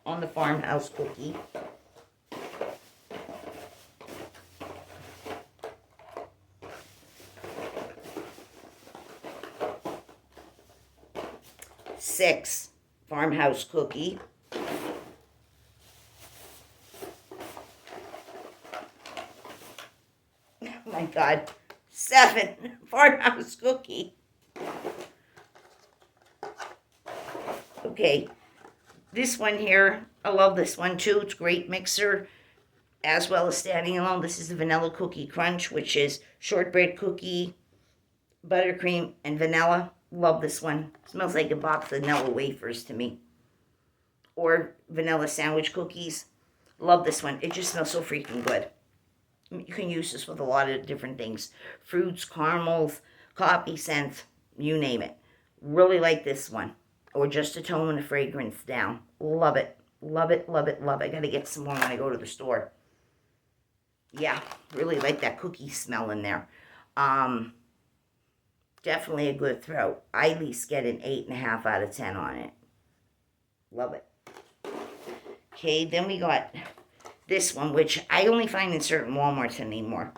on the farmhouse cookie. Six farmhouse cookie. Oh my God. 7 farmhouse cookie. Okay, this one here, I love this one too. It's a great mixer, as well as standing alone. This is the Vanilla Cookie Crunch, which is shortbread cookie, buttercream, and vanilla. Love this one. Smells like a box of vanilla wafers to me. Or vanilla sandwich cookies. Love this one. It just smells so freaking good. You can use this with a lot of different things. Fruits, caramels, coffee scents, you name it. Really like this one. Or just to tone the fragrance down. Love it. Love it, love it, love it. I gotta get some more when I go to the store. Yeah, really like that cookie smell in there. Definitely a good throw. I at least get an 8.5 out of 10 on it. Love it. Okay, then we got this one, which I only find in certain Walmarts anymore.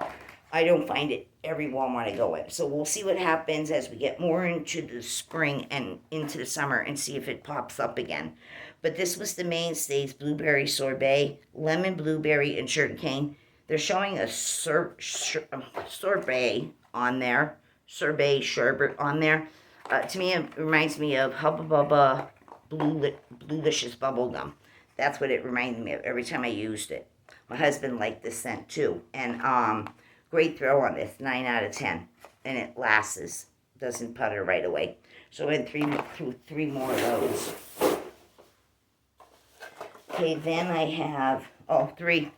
I don't find it every Walmart I go in. So we'll see what happens as we get more into the spring and into the summer and see if it pops up again. But this was the mainstays: blueberry sorbet, lemon blueberry, and sugar cane. They're showing a sorbet on there, sorbet sherbet on there. To me, it reminds me of Hubba Bubba Bluelicious Bubble Gum. That's what it reminded me of every time I used it. My husband liked this scent too. And great throw on this, 9 out of 10. And it lasts, doesn't putter right away. So I went through three more of those. Okay, then I have, three.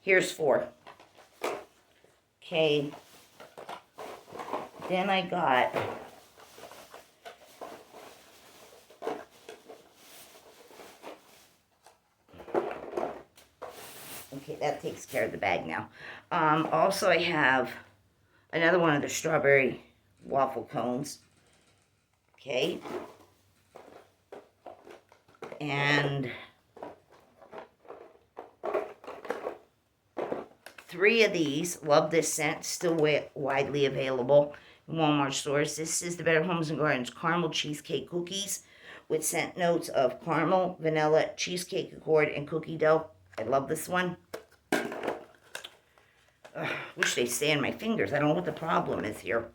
Here's four. Okay, then I got okay, that takes care of the bag now. Also, I have another one of the strawberry waffle cones. Okay. And three of these. Love this scent. Still widely available in Walmart stores. This is the Better Homes and Gardens Caramel Cheesecake Cookies with scent notes of caramel, vanilla, cheesecake accord, and cookie dough. I love this one. Wish they stay in my fingers. I don't know what the problem is here.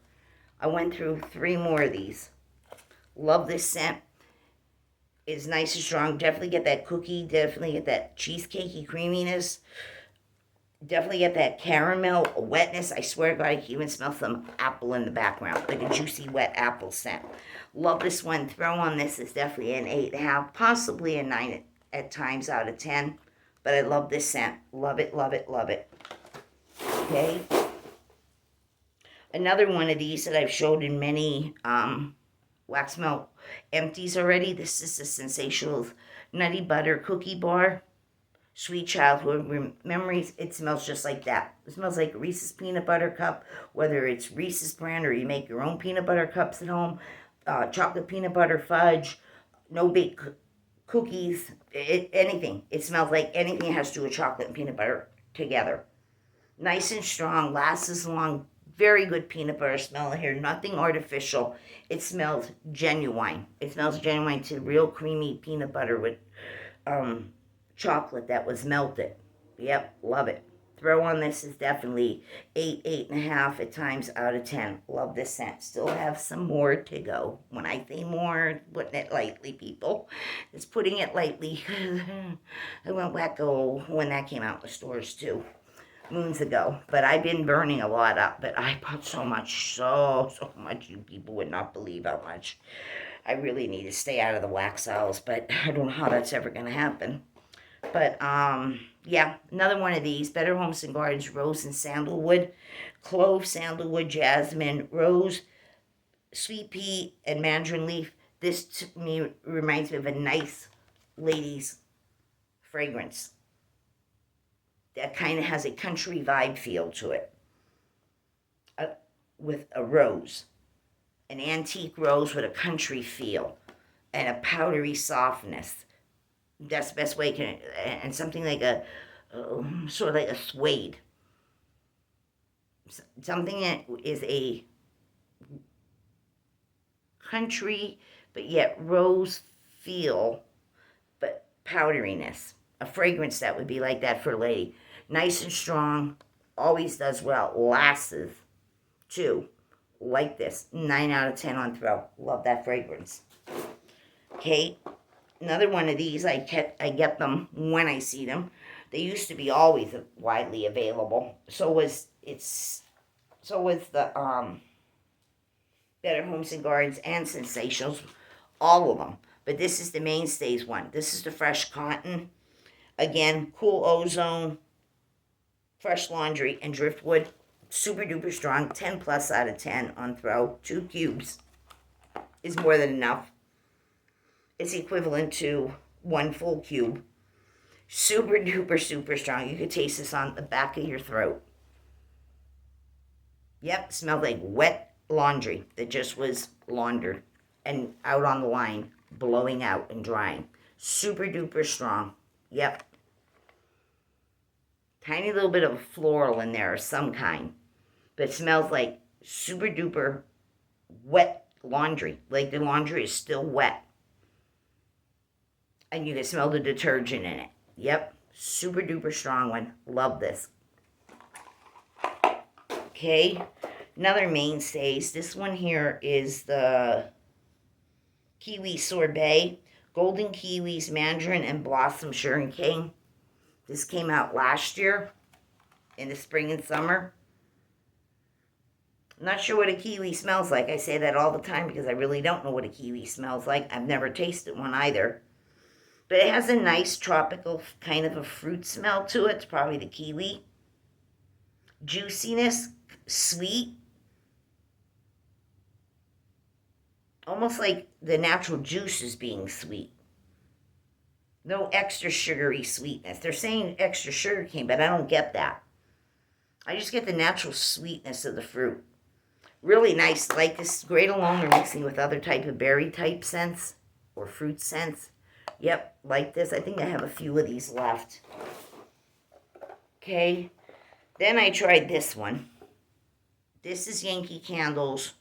I went through three more of these. Love this scent. It's nice and strong. Definitely get that cookie. Definitely get that cheesecakey creaminess. Definitely get that caramel wetness. I swear to God, I can even smell some apple in the background. Like a juicy, wet apple scent. Love this one. Throw on this is definitely an 8.5. Possibly a 9 at times out of 10. But I love this scent. Love it, love it, love it. Okay. Another one of these that I've showed in many wax melt empties already. This is the Sensational Nutty Butter Cookie Bar. Sweet childhood memories. It smells just like that. It smells like Reese's peanut butter cup, whether it's Reese's brand or you make your own peanut butter cups at home. Chocolate peanut butter fudge, no bake cookies, anything. It smells like anything that has to do with chocolate and peanut butter together. Nice and strong, lasts as long. Very good peanut butter smell in here. Nothing artificial. It smells genuine. It smells genuine to real creamy peanut butter with chocolate that was melted. Yep, love it. Throw on this is definitely 8, 8.5 at times out of 10. Love this scent. Still have some more to go. When I say more, putting it lightly, people. It's putting it lightly. I went wacko when that came out in the stores too. Moons ago. But I've been burning a lot up. But I bought so much, so much. You people would not believe how much. I really need to stay out of the wax aisles. But I don't know how that's ever going to happen. But, yeah, another one of these. Better Homes and Gardens, Rose and Sandalwood. Clove, sandalwood, jasmine, rose, sweet pea, and mandarin leaf. This, to me, reminds me of a nice lady's fragrance. That kind of has a country vibe feel to it. With a rose. An antique rose with a country feel. And a powdery softness. That's the best way and something like a sort of like a suede, something that is a country but yet rose feel but powderiness, a fragrance that would be like that for a lady. Nice and strong, always does well, lasts too, like this. 9 out of 10 on throw. Love that fragrance. Okay, another one of these, I get them when I see them. They used to be always widely available. So was the Better Homes and Gardens and Sensationals, all of them. But this is the mainstays one. This is the Fresh Cotton. Again, cool ozone, Fresh Laundry and Driftwood. Super duper strong. 10 plus out of 10 on throw. 2 cubes is more than enough. It's equivalent to 1 full cube. Super duper super strong. You could taste this on the back of your throat. Yep, smelled like wet laundry that just was laundered and out on the line, blowing out and drying. Super duper strong. Yep. Tiny little bit of floral in there of some kind. But it smells like super duper wet laundry. Like the laundry is still wet. And you can smell the detergent in it. Yep. Super duper strong one. Love this. Okay. Another mainstays. This one here is the Kiwi Sorbet. Golden Kiwis, Mandarin, and Blossom Sugar Cane. This came out last year in the spring and summer. I'm not sure what a kiwi smells like. I say that all the time because I really don't know what a kiwi smells like. I've never tasted one either. But it has a nice tropical kind of a fruit smell to it. It's probably the kiwi. Juiciness, sweet. Almost like the natural juice is being sweet. No extra sugary sweetness. They're saying extra sugar cane, but I don't get that. I just get the natural sweetness of the fruit. Really nice. Like this, great alone or mixing with other type of berry type scents or fruit scents. Yep, like this. I think I have a few of these left. Okay. Then I tried this one. This is Yankee Candles.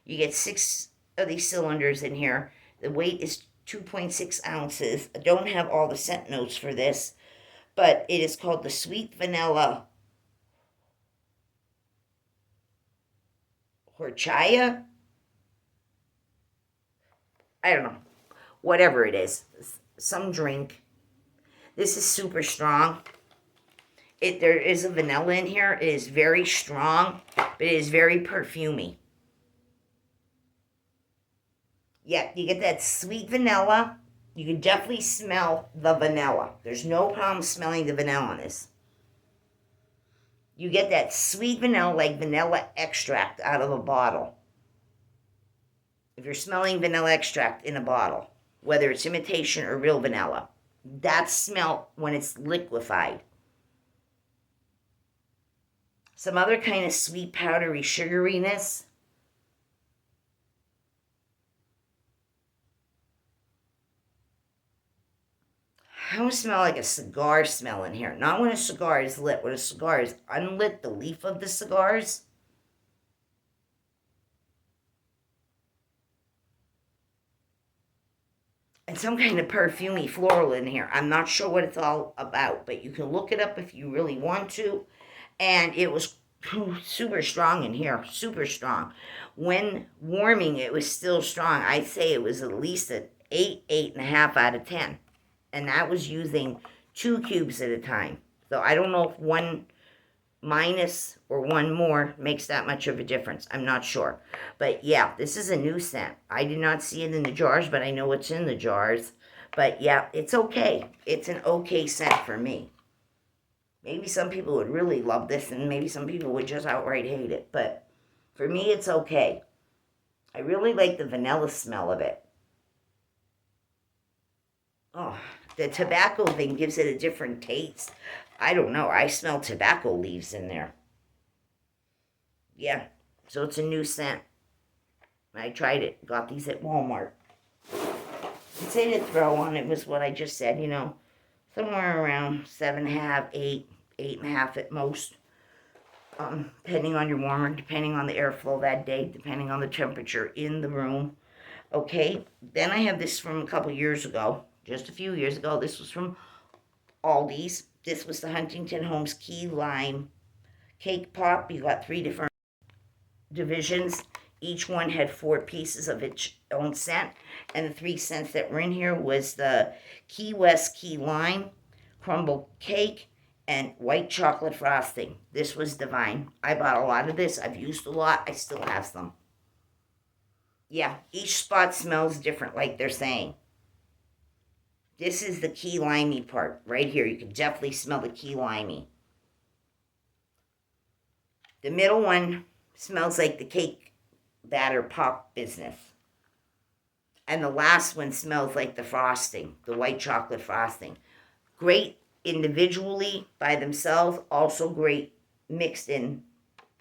You get 6 of these cylinders in here. The weight is 2.6 ounces. I don't have all the scent notes for this, but it is called the Sweet Vanilla Horchata. I don't know. Whatever it is. Some drink. This is super strong. There is a vanilla in here. It is very strong, but it is very perfumey. Yeah, you get that sweet vanilla. You can definitely smell the vanilla. There's no problem smelling the vanilla on this. You get that sweet vanilla, like vanilla extract out of a bottle. If you're smelling vanilla extract in a bottle, whether it's imitation or real vanilla, that smell when it's liquefied. Some other kind of sweet, powdery sugariness. I almost smell like a cigar smell in here. Not when a cigar is lit. When a cigar is unlit, the leaf of the cigars. And some kind of perfumey floral in here. I'm not sure what it's all about, but you can look it up if you really want to. And it was super strong in here. Super strong. When warming, it was still strong. I'd say it was at least an 8, 8.5 out of 10. And that was using 2 cubes at a time. So I don't know if 1 minus or 1 more makes that much of a difference. I'm not sure. But yeah, this is a new scent. I did not see it in the jars, but I know what's in the jars. But yeah, it's okay. It's an okay scent for me. Maybe some people would really love this, and maybe some people would just outright hate it. But for me, it's okay. I really like the vanilla smell of it. Oh, the tobacco thing gives it a different taste. I don't know. I smell tobacco leaves in there. Yeah, so it's a new scent. I tried it. Got these at Walmart. I'd say to throw on it was what I just said, somewhere around 7.5, 8, 8.5 at most. Depending on your warmer, depending on the airflow that day, depending on the temperature in the room. Okay, then I have this from a couple years ago, just a few years ago. This was from Aldi's. This was the Huntington Homes Key Lime Cake Pop. You got 3 different divisions. Each one had 4 pieces of its own scent. And the 3 scents that were in here was the Key West Key Lime, Crumble Cake, and White Chocolate Frosting. This was divine. I bought a lot of this. I've used a lot. I still have some. Yeah, each spot smells different, like they're saying. This is the key limey part right here. You can definitely smell the key limey. The middle one smells like the cake batter pop business. And the last one smells like the frosting, the white chocolate frosting. Great individually by themselves, also great mixed in,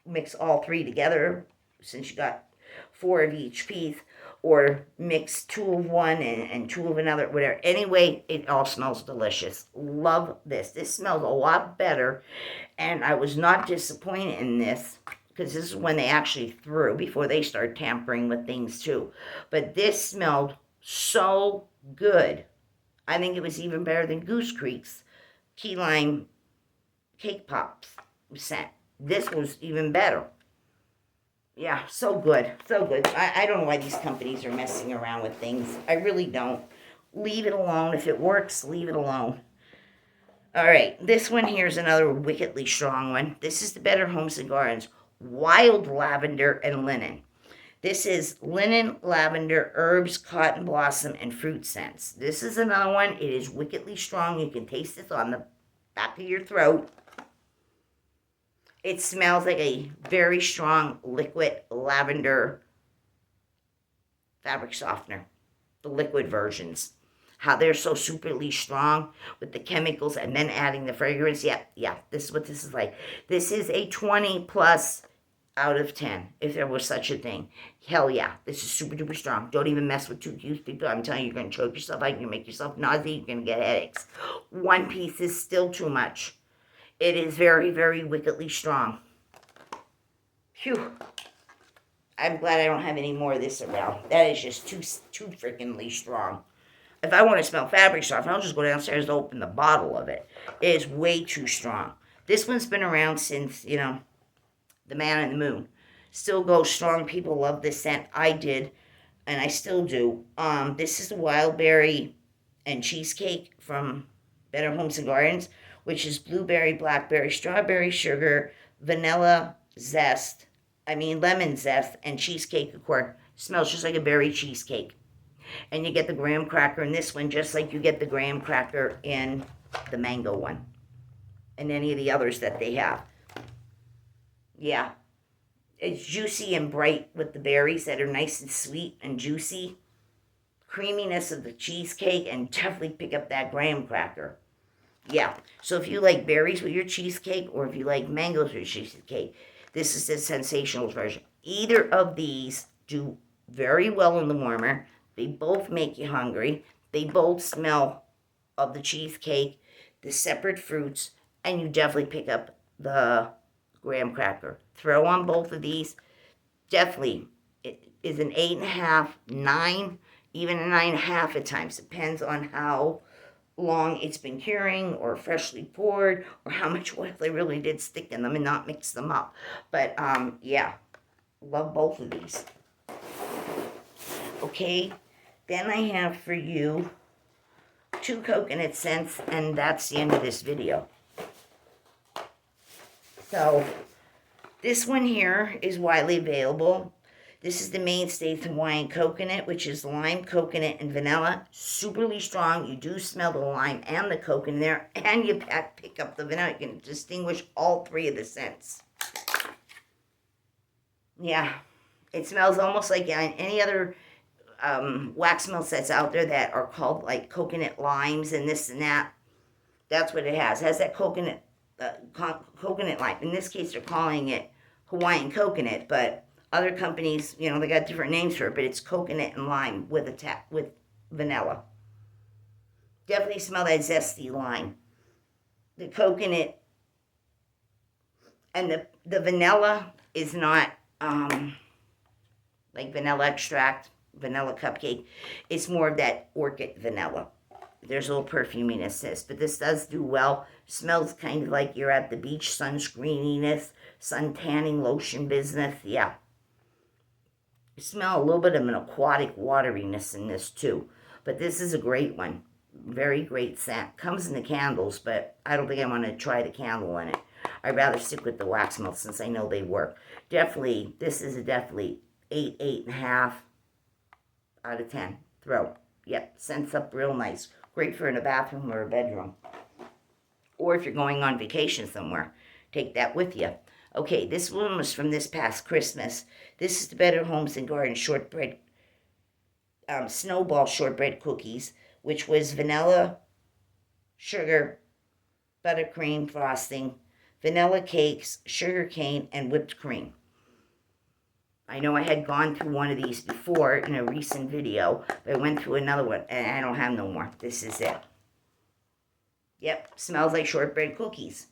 mix all three together since you got 4 of each piece, or mix 2 of one and 2 of another, whatever. Anyway, it all smells delicious. Love this. This smells a lot better, and I was not disappointed in this because this is when they actually threw, before they start tampering with things too. But this smelled so good. I think it was even better than Goose Creek's key lime cake pops scent. This was even better. Yeah, so good. So good. I don't know why these companies are messing around with things. I really don't. Leave it alone. If it works, leave it alone. All right, this one here is another wickedly strong one. This is the Better Homes and Gardens Wild Lavender and Linen. This is linen, lavender, herbs, cotton blossom, and fruit scents. This is another one. It is wickedly strong. You can taste this on the back of your throat. It smells like a very strong liquid lavender fabric softener. The liquid versions. How they're so superly strong with the chemicals and then adding the fragrance. Yeah, this is what this is like. This is a 20 plus out of 10, if there was such a thing. Hell yeah, this is super duper strong. Don't even mess with 2 cubes, people. I'm telling you, you're going to choke yourself out. You're going to make yourself nauseous. You're going to get headaches. 1 piece is still too much. It is very, very wickedly strong. Phew. I'm glad I don't have any more of this around. That is just too freakingly strong. If I want to smell fabric softener, I'll just go downstairs and open the bottle of it. It is way too strong. This one's been around since, the Man in the Moon. Still goes strong. People love this scent. I did, and I still do. This is the Wild Berry and Cheesecake from Better Homes and Gardens, which is blueberry, blackberry, strawberry sugar, vanilla zest, lemon zest, and cheesecake accord. Smells just like a berry cheesecake. And you get the graham cracker in this one, just like you get the graham cracker in the mango one. And any of the others that they have. Yeah. It's juicy and bright with the berries that are nice and sweet and juicy. Creaminess of the cheesecake, and definitely pick up that graham cracker. Yeah. So if you like berries with your cheesecake, or if you like mangoes with your cheesecake, this is the sensational version. Either of these do very well in the warmer. They both make you hungry. They both smell of the cheesecake, the separate fruits, and you definitely pick up the graham cracker. Throw on both of these. Definitely, it is an 8.5, 9, even a 9.5 at times. Depends on how long it's been curing, or freshly poured, or how much oil they really did stick in them and not mix them up. But yeah, love both of these. Okay, then I have for you 2 coconut scents, and that's the end of this video. So this one here is widely available. This is the Mainstays Hawaiian Coconut, which is lime, coconut, and vanilla. Superly strong. You do smell the lime and the coconut there, and you pick up the vanilla. You can distinguish all 3 of the scents. Yeah, it smells almost like any other wax melt that's out there that are called like coconut limes and this and that. That's what it has. It has that coconut lime. In this case, they're calling it Hawaiian coconut, but other companies, they got different names for it, but it's coconut and lime with with vanilla. Definitely smell that zesty lime. The coconut and the vanilla is not like vanilla extract, vanilla cupcake. It's more of that orchid vanilla. There's a little perfuminess to this, but this does do well. Smells kind of like you're at the beach, sunscreeniness, sun tanning lotion business. Yeah. You smell a little bit of an aquatic wateriness in this too. But this is a great one. Very great scent. Comes in the candles, but I don't think I want to try the candle in it. I'd rather stick with the wax melt since I know they work. Definitely, this is a definitely 8, 8.5 out of 10. Throw. Yep, scents up real nice. Great for in a bathroom or a bedroom. Or if you're going on vacation somewhere, take that with you. Okay, this one was from this past Christmas. This is the Better Homes and Garden shortbread, snowball shortbread cookies, which was vanilla, sugar, buttercream frosting, vanilla cakes, sugar cane, and whipped cream. I know I had gone through one of these before in a recent video, but I went through another one, and I don't have no more. This is it. Yep, smells like shortbread cookies.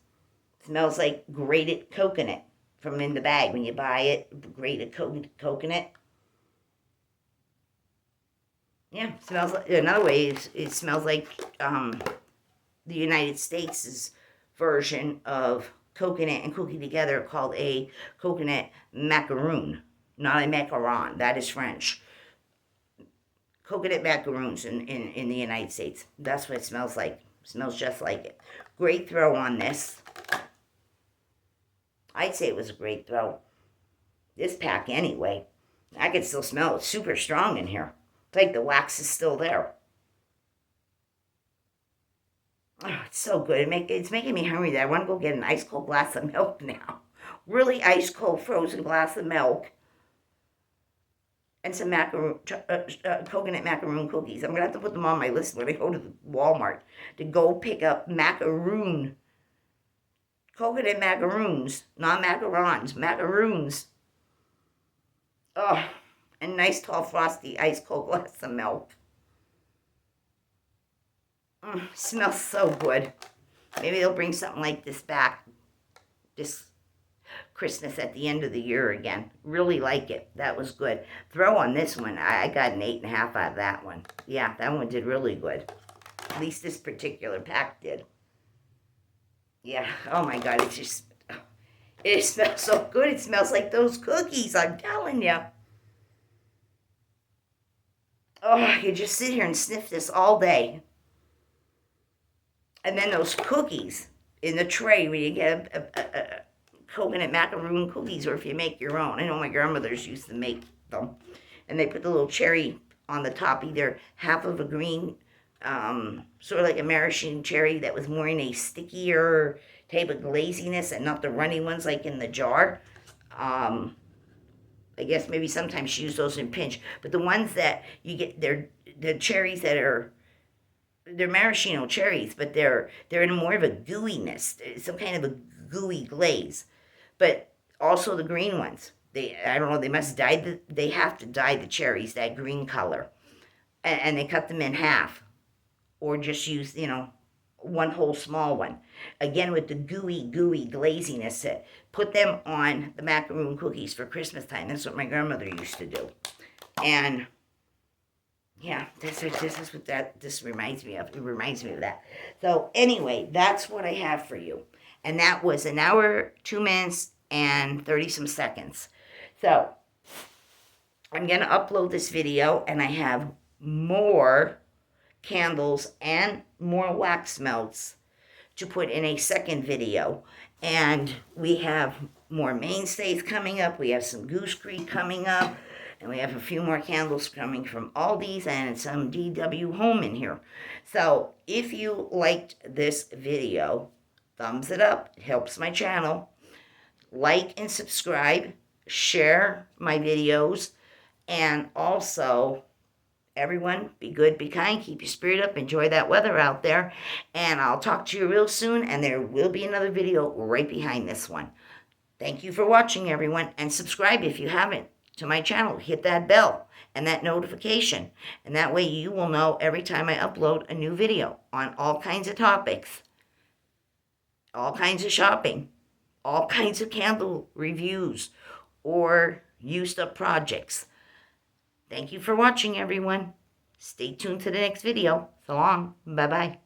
Smells like grated coconut from in the bag when you buy it, grated coconut. Yeah, smells like, another way is it smells like the United States' version of coconut and cookie together called a coconut macaroon, not a macaron. That is French. Coconut macaroons in the United States. That's what it smells like. It smells just like it. Great throw on this. I'd say it was a great throw. This pack anyway. I could still smell it. Super strong in here. It's like the wax is still there. Oh, it's so good. It's making me hungry that I want to go get an ice cold glass of milk now. Really ice cold frozen glass of milk. And some coconut macaroon cookies. I'm going to have to put them on my list when I go to the Walmart to go pick up coconut macaroons, not macarons, macaroons. Oh, and nice tall frosty ice cold glass of milk. Smells so good. Maybe they'll bring something like this back this Christmas at the end of the year again. Really like it. That was good. Throw on this one. I got an 8.5 out of that one. Yeah, that one did really good. At least this particular pack did. Yeah. Oh my God. It smells so good. It smells like those cookies. I'm telling you. Oh, you just sit here and sniff this all day. And then those cookies in the tray where you get a coconut macaroon cookies, or if you make your own. I know my grandmothers used to make them. And they put the little cherry on the top, either half of a green, sort of like a maraschino cherry that was more in a stickier type of glaziness and not the runny ones like in the jar. I guess maybe sometimes you use those in pinch. But the ones that you get, they're the cherries that are, they're maraschino cherries, but they're in more of a gooiness, some kind of a gooey glaze. But also the green ones, I don't know, they must dye they have to dye the cherries that green color, and they cut them in half, or just use one whole small one. Again with the gooey glaziness. Put them on the macaroon cookies for Christmas time. That's what my grandmother used to do, and. Yeah, this is what this reminds me of. It reminds me of that. So anyway, that's what I have for you. And that was 1 hour, 2 minutes, and 30 some seconds. So I'm going to upload this video, and I have more candles and more wax melts to put in a second video. And we have more mainstays coming up. We have some Goose Creek coming up. And we have a few more candles coming from Aldi's and some DW Home in here. So if you liked this video, thumbs it up. It helps my channel. Like and subscribe. Share my videos. And also, everyone, be good, be kind, keep your spirit up, enjoy that weather out there. And I'll talk to you real soon. And there will be another video right behind this one. Thank you for watching, everyone. And subscribe if you haven't to my channel. Hit that bell and that notification, and that way you will know every time I upload a new video on all kinds of topics, all kinds of shopping, all kinds of candle reviews, or used up projects. Thank you for watching, everyone. Stay tuned to the next video. So long. Bye-bye.